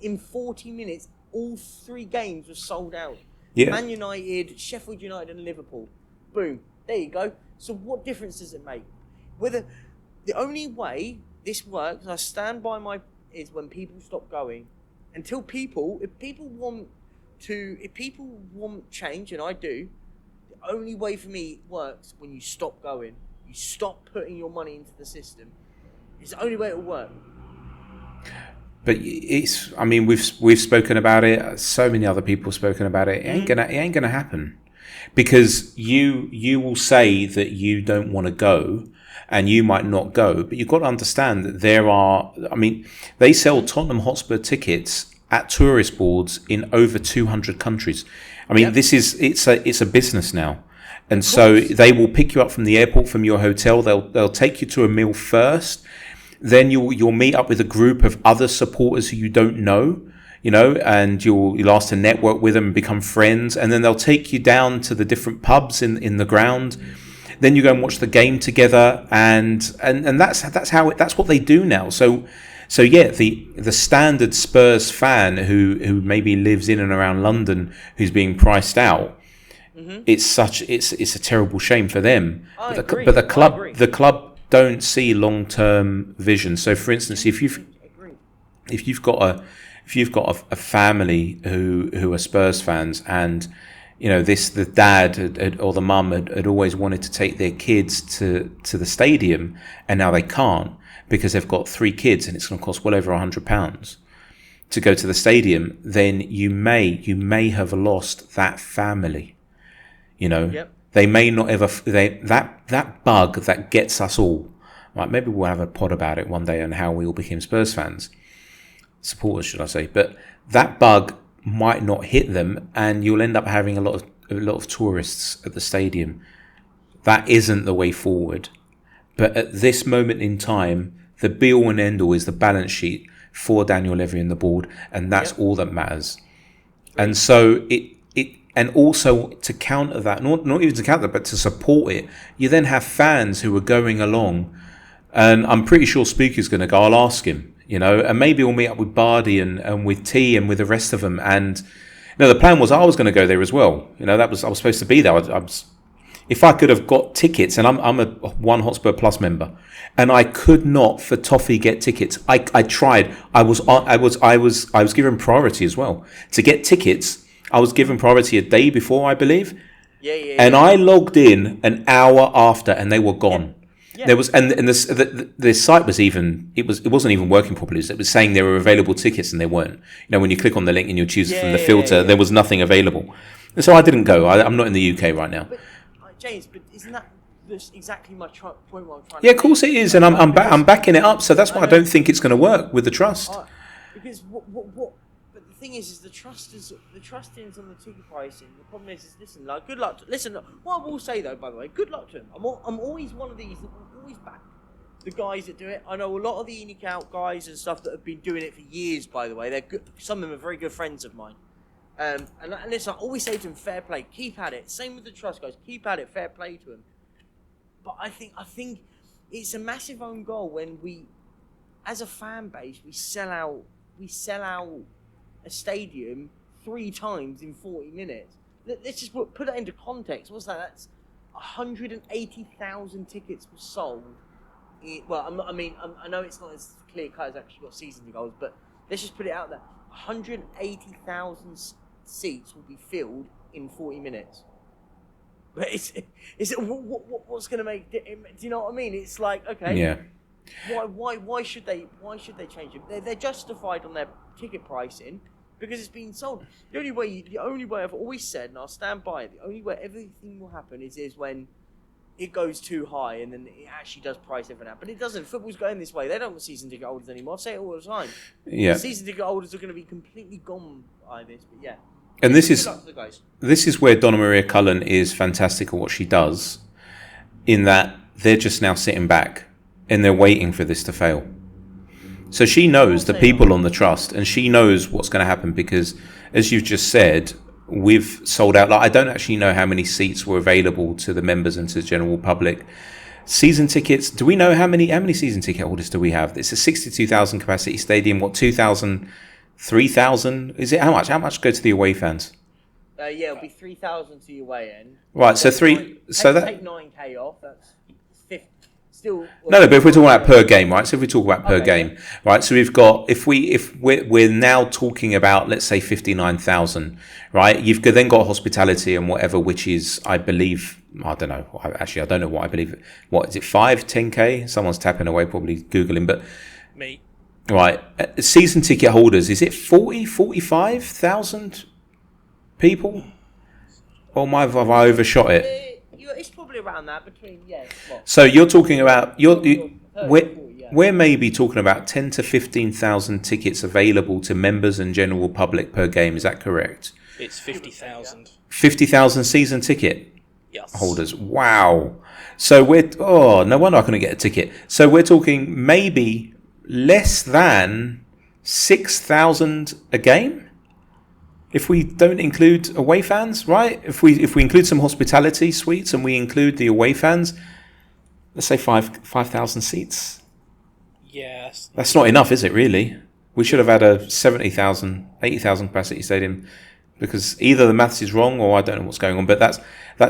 In 40 minutes, all 3 games were sold out. Yeah. Man United, Sheffield United, and Liverpool. Boom. There you go. So what difference does it make? Whether the only way this works, and I stand by is when people stop going. If people want change, and I do, the only way for me it works when you stop going. You stop putting your money into the system. It's the only way it'll work. But it's, I mean, we've spoken about it. So many other people have spoken about it. It ain't gonna happen, because you will say that you don't want to go, and you might not go. But you've got to understand that there are. I mean, they sell Tottenham Hotspur tickets at tourist boards in over 200 countries. I mean, it's a business now, and so they will pick you up from the airport, from your hotel. They'll take you to a meal first. Then you'll meet up with a group of other supporters who you don't know, and you'll ask to network with them and become friends. And then they'll take you down to the different pubs in the ground. Then you go and watch the game together, and that's what they do now. So yeah, the standard Spurs fan who maybe lives in and around London, who's being priced out, it's a terrible shame for them. But the club don't see long-term vision. So, for instance, if you've got a family who are Spurs fans, and the dad or the mum had always wanted to take their kids to the stadium, and now they can't because they've got 3 kids, and it's going to cost well over £100 to go to the stadium, then you may have lost that family. Yep. They may not ever. That bug that gets us all. Right? Maybe we'll have a pod about it one day on how we all became Spurs fans, supporters, should I say? But that bug might not hit them, and you'll end up having a lot of tourists at the stadium. That isn't the way forward. But at this moment in time, the be all and end all is the balance sheet for Daniel Levy and the board, and that's all that matters. And so and also to counter that, not even to counter that, but to support it, you then have fans who are going along, and I'm pretty sure Spooky's going to go. I'll ask him, and maybe we'll meet up with Bardi and with T and with the rest of them. And the plan was I was going to go there as well. I was supposed to be there. If I could have got tickets, and I'm a One Hotspur Plus member, and I could not for toffee get tickets. I tried. I was given priority as well to get tickets. I was given priority a day before, I believe. And I logged in an hour after, and they were gone. Yeah. There was, and the site was it wasn't even working properly. It was saying there were available tickets, and they weren't. When you click on the link and you choose from the filter, there was nothing available. And so I didn't go. I'm not in the UK right now. But, James, but isn't that exactly my point? What I'm trying to Yeah, of course it is, and I'm backing it up. So that's why I don't think it's going to work with the trust. Because the thing is the trust is on the ticket pricing. The problem is listen, like, good luck. Listen, what I will say though, by the way, good luck to them. I'm always one of these that will always back the guys that do it. I know a lot of the unique out guys and stuff that have been doing it for years. By the way, they're good. Some of them are very good friends of mine. And listen, I always say to them, fair play, keep at it. Same with the trust guys, keep at it, fair play to them. But I think it's a massive own goal when we, as a fan base, we sell out a stadium 3 times in 40 minutes. Let's just put that into context. What's that? That's 180,000 tickets were sold. I know it's not as clear cut as actually got season ticket holders, but let's just put it out there. 180,000 seats will be filled in 40 minutes. But what's going to make? Do you know what I mean? It's like, okay, Yeah. Why should they change it? They're justified on their ticket pricing because it's been sold. The only way I've always said, and I'll stand by it, the only way everything will happen is when it goes too high and then it actually does price everything out. But it doesn't. Football's going this way. They don't want season ticket holders anymore. I say it all the time. Yeah. Season ticket holders are going to be completely gone by this. But yeah. And this is where Donna Maria Cullen is fantastic at what she does, in that they're just now sitting back and they're waiting for this to fail. So she knows the people on the trust, and she knows what's going to happen because, as you've just said, we've sold out. Like, I don't actually know how many seats were available to the members and to the general public. Season tickets, do we know how many season ticket holders do we have? It's a 62,000 capacity stadium. What, 2,000? 3,000? Is it how much? How much go to the away fans? It'll be 3,000 to your way in. Right, so take 9K off. That's 50. Still. No, but if we're talking about per game, right? So if we talk about per game, right? So we've got if we're now talking about, let's say, 59,000, right? You've then got hospitality and whatever, which is, I believe, I don't know. Actually, I don't know what I believe. What is it? 10K? Someone's tapping away, probably Googling, but me. Right, season ticket holders, is it 45,000 people? Or have I overshot it? It's probably around that, between, So you're talking about, we're maybe talking about 10 to 15,000 tickets available to members and general public per game, is that correct? It's 50,000. 50,000 season ticket Yes. holders, wow. So no wonder I couldn't get a ticket. So we're talking maybe less than 6,000 a game, if we don't include away fans, right? If we include some hospitality suites and we include the away fans, let's say 5,000 seats. Yes. That's not enough, is it? Really? We should have had a 70,000, 80,000 capacity stadium, because either the maths is wrong or I don't know what's going on. But that's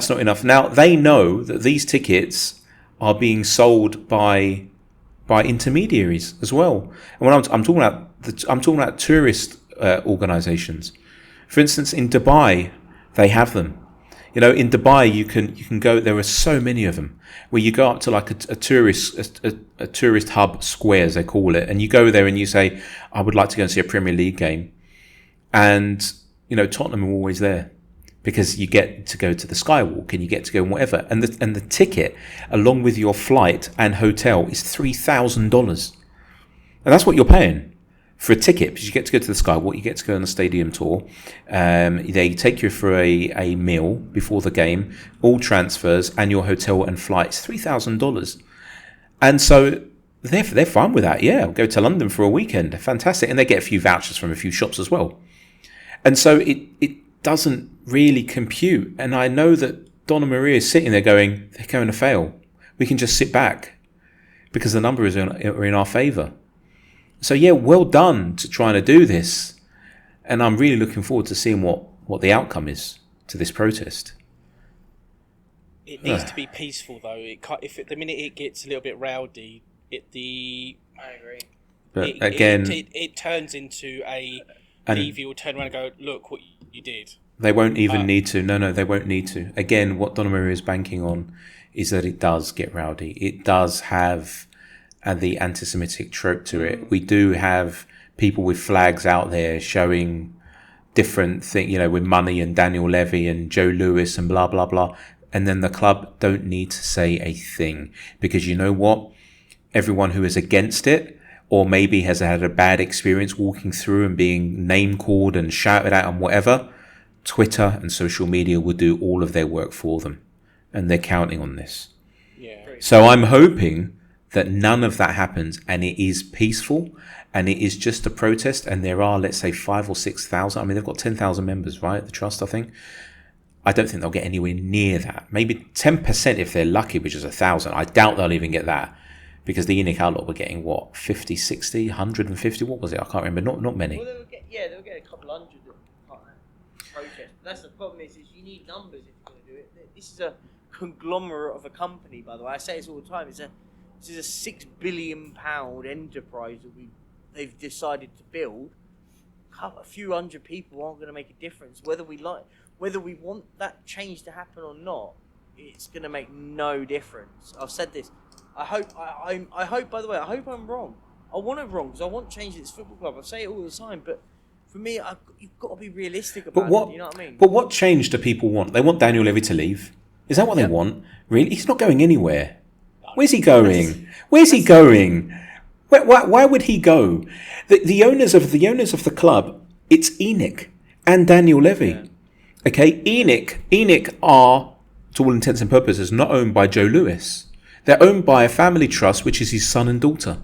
not enough. Now they know that these tickets are being sold by intermediaries as well. And when I'm talking about tourist organizations. For instance, in Dubai, they have them. You know, in Dubai, you can go. There are so many of them where you go up to like a tourist hub square, as they call it, and you go there and you say, "I would like to go and see a Premier League game," and you know, Tottenham are always there, because you get to go to the Skywalk and you get to go and whatever. And the ticket, along with your flight and hotel, is $3,000. And that's what you're paying for a ticket, because you get to go to the Skywalk, you get to go on a stadium tour. They take you for a meal before the game, all transfers, and your hotel and flights, $3,000. And so they're fine with that. Yeah, I'll go to London for a weekend. Fantastic. And they get a few vouchers from a few shops as well. And so it doesn't really compute. And I know that Donna Maria is sitting there going, they're going to fail. We can just sit back because the numbers are in our favour. So yeah, well done to trying to do this. And I'm really looking forward to seeing what the outcome is to this protest. It needs to be peaceful, though. The minute it gets a little bit rowdy, I agree. But again, it turns into a Levy will turn around and go, look what you did. They won't even need to. No, they won't need to. Again, what Donna Maria is banking on is that it does get rowdy. It does have the anti-Semitic trope to it. We do have people with flags out there showing different things, you know, with Money and Daniel Levy and Joe Lewis and blah, blah, blah. And then the club don't need to say a thing, because you know what? Everyone who is against it, or maybe has had a bad experience walking through and being name called and shouted at and whatever, Twitter and social media will do all of their work for them. And they're counting on this. Yeah. So I'm hoping that none of that happens and it is peaceful and it is just a protest, and there are, let's say, 5,000 or 6,000. I mean, they've got 10,000 members, right? The trust, I think. I don't think they'll get anywhere near that. Maybe 10% if they're lucky, which is 1,000. I doubt they'll even get that, because the ENIC outlaw were getting what, 50, 60, 150? What was it? I can't remember. Not many. Well, they'll get a couple hundred protest. That's the problem is you need numbers if you're going to do it. This is a conglomerate of a company, by the way. I say this all the time. This is a £6 billion enterprise that they've decided to build. A few hundred people aren't going to make a difference. Whether we want that change to happen or not, it's going to make no difference. I've said this. I hope. By the way, I hope I'm wrong. I want it wrong because I want change at this football club. I say it all the time, but for me, you've got to be realistic about it. You know what I mean? But what change do people want? They want Daniel Levy to leave. Is that what they want? Really? He's not going anywhere. Where's he going? Where's he going? Why would he go? The owners of the club, it's ENIC and Daniel Levy. Yeah. Okay, ENIC are, to all intents and purposes, not owned by Joe Lewis. They're owned by a family trust, which is his son and daughter.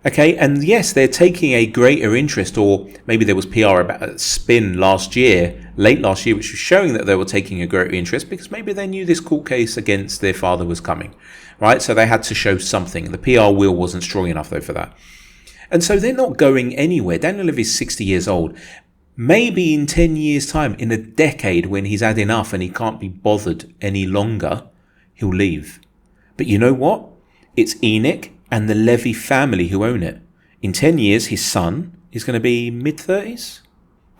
Okay, and yes, they're taking a greater interest, or maybe there was PR about a spin late last year, which was showing that they were taking a greater interest because maybe they knew this court case against their father was coming, right? So they had to show something. The PR wheel wasn't strong enough, though, for that. And so they're not going anywhere. Daniel Levy is 60 years old. Maybe in 10 years' time, in a decade, when he's had enough and he can't be bothered any longer, he'll leave. But you know what? It's ENIC and the Levy family who own it. In 10 years, his son is going to be mid-30s,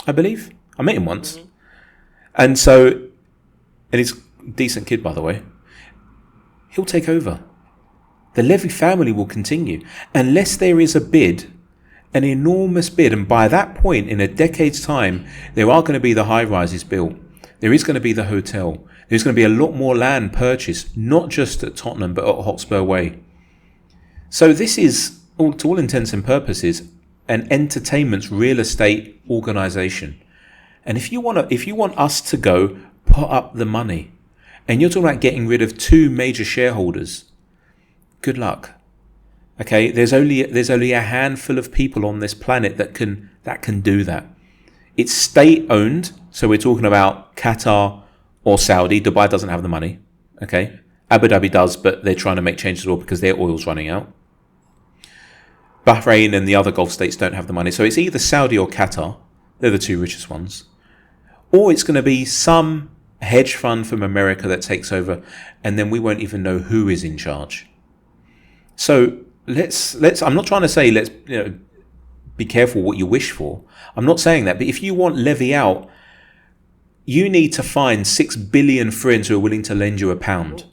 I believe. I met him once. Mm-hmm. And he's a decent kid, by the way. He'll take over. The Levy family will continue. Unless there is a bid, an enormous bid, and by that point, in a decade's time, there are going to be the high-rises built. There is going to be the hotel. There's going to be a lot more land purchased, not just at Tottenham, but at Hotspur Way. So this is, to all intents and purposes, an entertainment's real estate organisation. And if you want us to go, put up the money. And you're talking about getting rid of 2 major shareholders. Good luck. Okay, there's only a handful of people on this planet that can do that. It's state owned, so we're talking about Qatar or Saudi. Dubai doesn't have the money. Okay, Abu Dhabi does, but they're trying to make changes all because their oil's running out. Bahrain and the other Gulf states don't have the money. So it's either Saudi or Qatar. They're the 2 richest ones. Or it's going to be some hedge fund from America that takes over, and then we won't even know who is in charge. So let's I'm not trying to say let's be careful what you wish for. I'm not saying that. But if you want Levy out, you need to find 6 billion friends who are willing to lend you £1.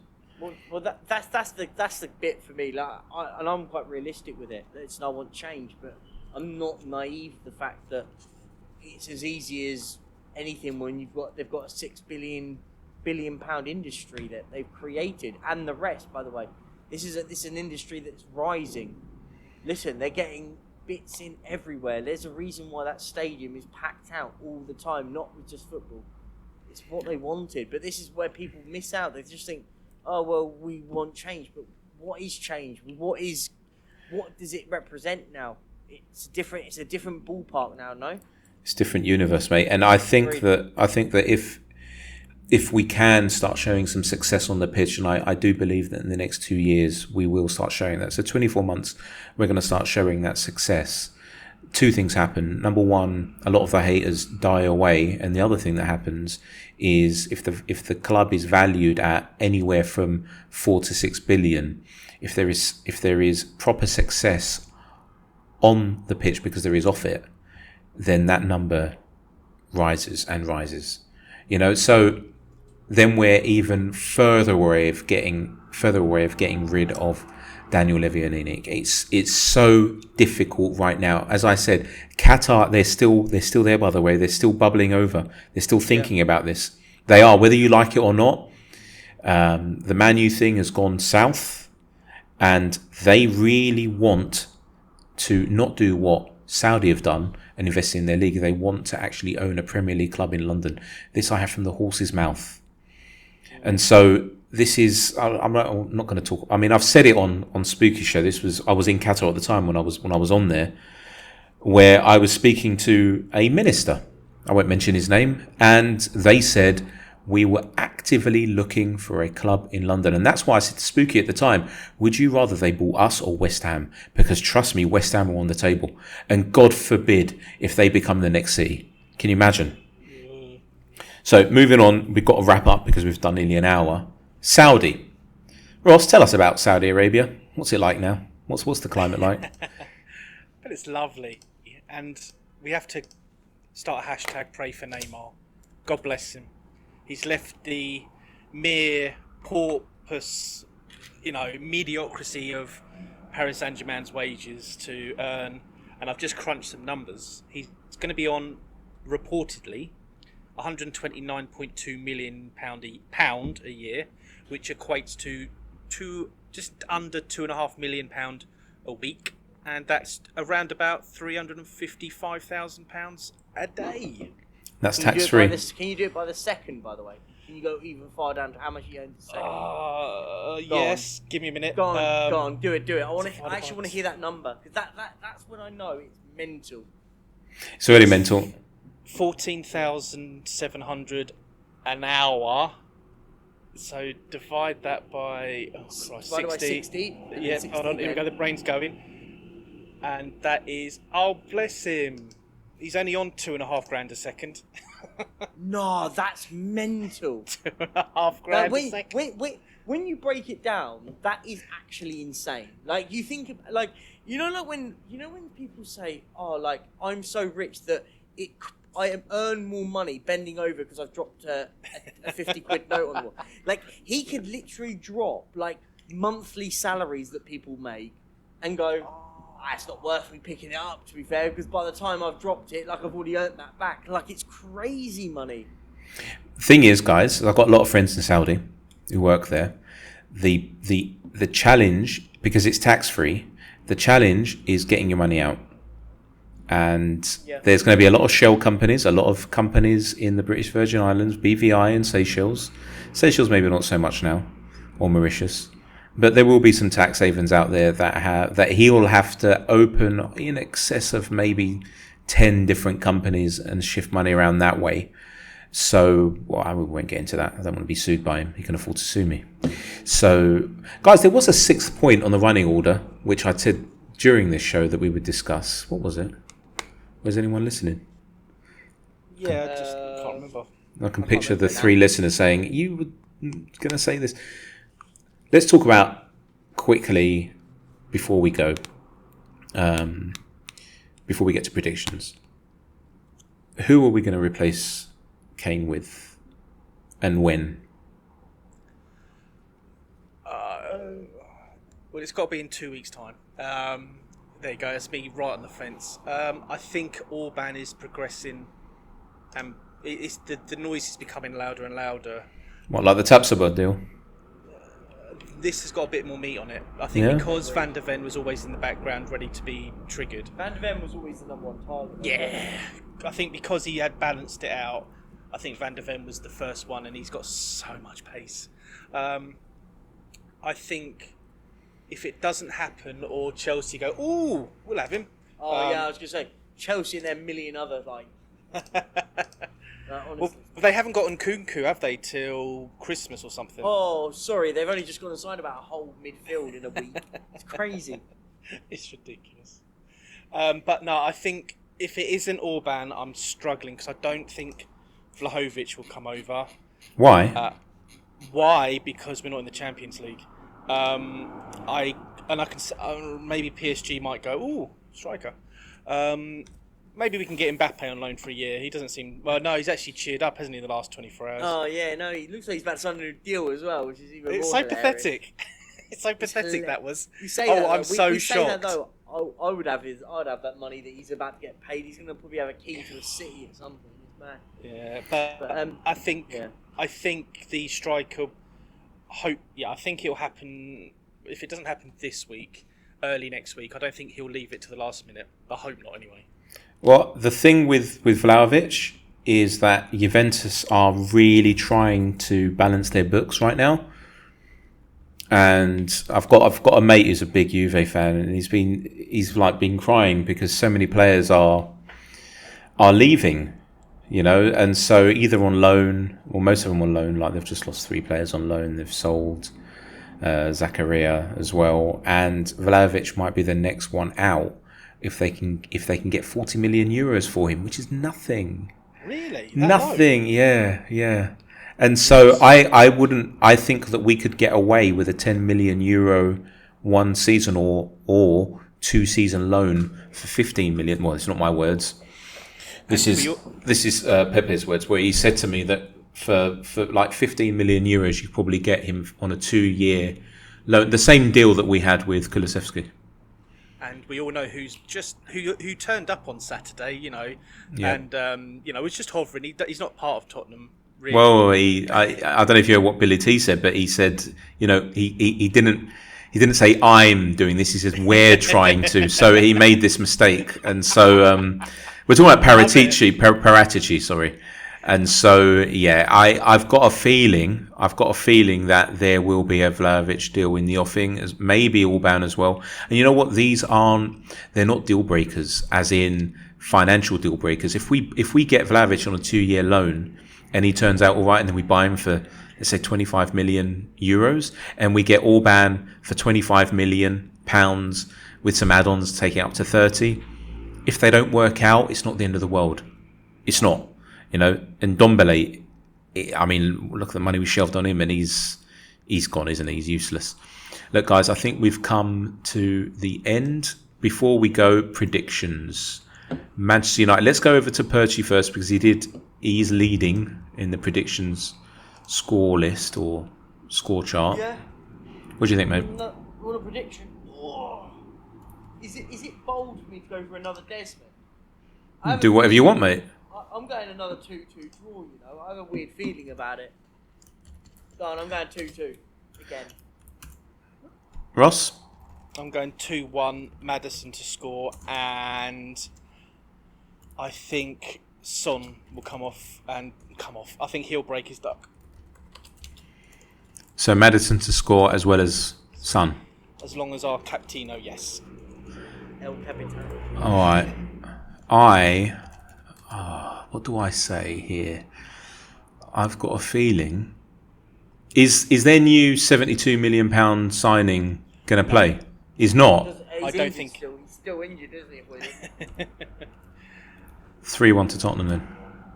Well, that's the bit for me. I'm quite realistic with it. I want change, but I'm not naive to the fact that it's as easy as anything when they've got a £6 billion industry that they've created, and the rest. By the way, this is an industry that's rising. Listen, they're getting bits in everywhere. There's a reason why that stadium is packed out all the time, not with just football. It's what they wanted, but this is where people miss out. They just think, oh, well, we want change, but what is change? What does it represent now? It's a different ballpark now, no? It's a different universe, mate. And I think that if we can start showing some success on the pitch, and I do believe that in the next 2 years we will start showing that. So 24 months, we're going to start showing that success. 2 things happen. Number one, a lot of the haters die away, and the other thing that happens is if the club is valued at anywhere from 4 to 6 billion, if there is proper success on the pitch because there is off it, then that number rises and rises. So then we're even further away of getting rid of Daniel Levy and ENIC. It's so difficult right now. As I said, Qatar, they're still there, by the way. They're still bubbling over. They're still thinking about this. They are, whether you like it or not. The Man U thing has gone south, and they really want to not do what Saudi have done and invest in their league. They want to actually own a Premier League club in London. This I have from the horse's mouth. And so this is, I'm not going to talk. I mean, I've said it on Spooky Show. I was in Qatar at the time when I was on there, where I was speaking to a minister. I won't mention his name, and they said, we were actively looking for a club in London. And that's why I said to Spooky at the time, would you rather they bought us or West Ham? Because trust me, West Ham are on the table. And God forbid if they become the next City. Can you imagine? So moving on, we've got to wrap up because we've done nearly an hour. Saudi. Ross, tell us about Saudi Arabia. What's it like now? What's the climate like? But it's lovely. And we have to start a hashtag pray for Neymar. God bless him. He's left the mere porpoise, mediocrity of Paris Saint-Germain's wages to earn, and I've just crunched some numbers. He's going to be on, reportedly, £129.2 million pound a year, which equates to just under £2.5 million a week, and that's around about £355,000 a day. That's tax free. Can you do it by the second, by the way? Can you go even far down to how much you earn a second? Yes. Give me a minute. Go on. Do it. I actually want to hear that number, because that's when I know it's mental. It's already mental. 14,700 an hour. So divide that by 60. By 60. Yeah, 60, hold on. Here we go. The brain's going. And that is, bless him. He's only on £2,500 a second. No, that's mental. £2,500 a second. When you break it down, that is actually insane. Like, you think, like when people say, I'm so rich that I earn more money bending over because I've dropped a 50 quid note on the wall. Like, he could literally drop like monthly salaries that people make and go, it's not worth me picking it up, to be fair, because by the time I've dropped it, like, I've already earned that back. Like, it's crazy money. Thing is, guys, I've got a lot of friends in Saudi who work there. The challenge, because it's tax free, the challenge is getting your money out. And there's going to be a lot of shell companies, a lot of companies in the British Virgin Islands, BVI and Seychelles. Seychelles maybe not so much now, or Mauritius. But there will be some tax havens out there that he will have to open in excess of maybe 10 different companies and shift money around that way. So, I won't get into that. I don't want to be sued by him. He can afford to sue me. So, guys, there was a 6th point on the running order, which I said during this show that we would discuss. What was it? Was anyone listening? Yeah, I just can't remember. I can picture the 3 listeners saying, you were going to say this. Let's talk about quickly before we go, before we get to predictions. Who are we going to replace Kane with, and when? Well, it's got to be in 2 weeks' time. There you go. That's me right on the fence. I think Orban is progressing, and it's the noise is becoming louder and louder. What, like the Tapsoba deal? This has got a bit more meat on it. I think because Van der Ven was always in the background, ready to be triggered. Van der Ven was always the number one target. Yeah, I think because he had balanced it out, I think Van der Ven was the first one, and he's got so much pace. I think if it doesn't happen, or Chelsea go, ooh, we'll have him. I was going to say, Chelsea and their million other, well, they haven't got Nkunku, have they, till Christmas or something? Oh, sorry, they've only just gone and signed about a whole midfield in a week. It's crazy. It's ridiculous. But no, I think if it isn't Orban, I'm struggling, because I don't think Vlahovic will come over. Why? Why? Because we're not in the Champions League. I can maybe PSG might go, ooh, striker. Maybe we can get Mbappe on loan for a year. He doesn't seem... Well, no, he's actually cheered up, hasn't he, in the last 24 hours? Oh, yeah, no, he looks like he's about to sign a new deal as well, which is even it's more so pathetic. It's so pathetic, that was. I'm so shocked. Say that, though, I'd have that money that he's about to get paid. He's going to probably have a key to a city or something. It's mad. Yeah, but I think the striker... I think it'll happen... If it doesn't happen this week, early next week, I don't think he'll leave it to the last minute. I hope not, anyway. Well, the thing with Vlahovic is that Juventus are really trying to balance their books right now. And I've got a mate who's a big Juve fan, and he's been crying because so many players are leaving you know, and so either on loan, or most of them on loan. Like they've just lost 3 players on loan. They've sold Zakaria as well, and Vlahovic might be the next one out if they can get 40 million euros for him, which is nothing. Really? Nothing. Yeah. And so I think that we could get away with a 10 million euro one season or 2 season loan for 15 million. Well, it's not my words. This is Pepe's words, where he said to me that for like 15 million euros, you probably get him on a 2-year loan, the same deal that we had with Kulusevski. And we all know who turned up on Saturday, you know, Yeah. and you know, was just hovering. He's not part of Tottenham, really. Well, I don't know if you heard what Billy T said, but he said, you know, he didn't say I'm doing this. He says we're trying to. So he made this mistake, and so we're talking about Paratici, sorry. And so yeah, I've got a feeling that there will be a Vlahovic deal in the offing, as maybe Orban as well. And you know what? They're not deal breakers, as in financial deal breakers. If we get Vlahovic on a 2-year loan and he turns out all right, and then we buy him for, let's say, 25 million euros, and we get Orban for 25 million pounds with some add-ons, taking it up to 30. If they don't work out, it's not the end of the world. It's not. You know, and Ndombele, I mean, look at the money we shoved on him, and he's gone, isn't he? He's useless. Look, guys, I think we've come to the end. Before we go, predictions. Manchester United. Let's go over to Perchy first, because he's leading in the predictions score list or score chart. Yeah. What do you think, mate? What a prediction. Oh. Is it bold for me to go for another Desmond? Do whatever you want, mate. I'm going another 2-2 draw, you know. I have a weird feeling about it. Go on, I'm going 2-2 again. Ross? I'm going 2-1, Maddison to score, and I think Son will come off. I think he'll break his duck. So Maddison to score as well as Son. As long as our Captino, yes. El Capitano. All right. What do I say here? I've got a feeling. Is their new £72 million signing going to play? He's not. I don't think. He's still injured, isn't he? 3-1 to Tottenham then.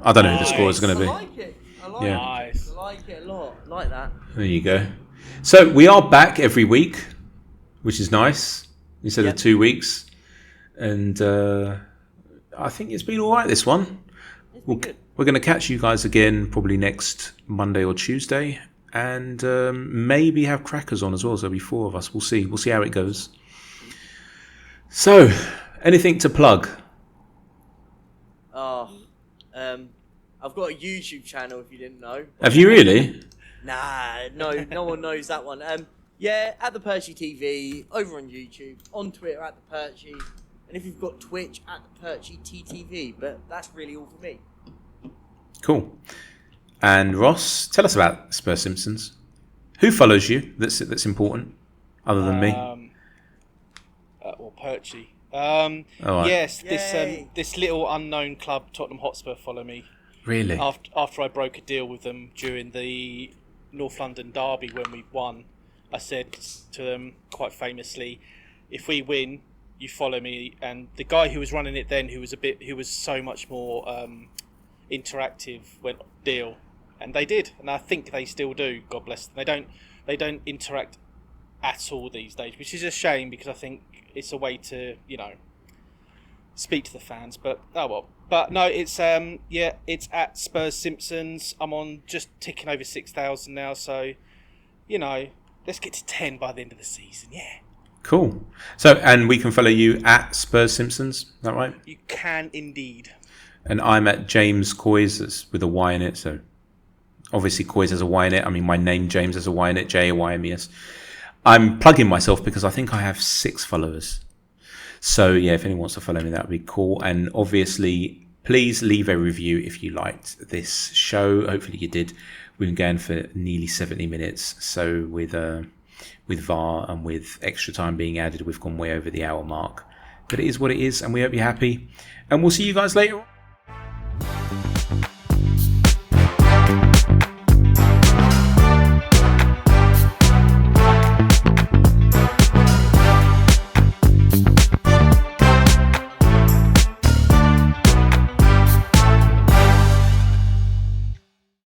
I don't know who the score is going to be. I like it. I like it a lot. I like that. There you go. So we are back every week, which is nice, instead of 2 weeks. And I think it's been all right, this one. We're going to catch you guys again probably next Monday or Tuesday, and maybe have crackers on as well. So there'll be 4 of us. We'll see. We'll see how it goes. So, anything to plug? I've got a YouTube channel, if you didn't know. Have you really? Nah, no one knows that one. Yeah, at the Perchy TV, over on YouTube, on Twitter at the Perchy, and if you've got Twitch at the Perchy TTV. But that's really all for me. Cool. And Ross, tell us about Spurs Simpsons. Who follows you? That's important, other than me. Or Perchy. Right. Yes, this little unknown club, Tottenham Hotspur, follow me. Really? After I broke a deal with them during the North London derby when we won, I said to them quite famously, "If we win, you follow me." And the guy who was running it then, who was so much more interactive, went deal, and they did, and I think they still do. God bless them. They don't interact at all these days, which is a shame, because I think it's a way to, you know, speak to the fans. But oh well. But no, it's it's at Spurs Simpsons. I'm on just ticking over 6,000 now, so you know, let's get to 10 by the end of the season. Yeah. Cool. So, and we can follow you at Spurs Simpsons. Is that right? You can indeed. And I'm at Jaymes Coys, that's with a Y in it. So obviously Coys has a Y in it. I mean, my name James has a Y in it. Jaymes. I'm plugging myself because I think I have 6 followers. So yeah, if anyone wants to follow me, that would be cool. And obviously, please leave a review if you liked this show. Hopefully you did. We've been going for nearly 70 minutes. So with VAR and with extra time being added, we've gone way over the hour mark. But it is what it is, and we hope you're happy. And we'll see you guys later on.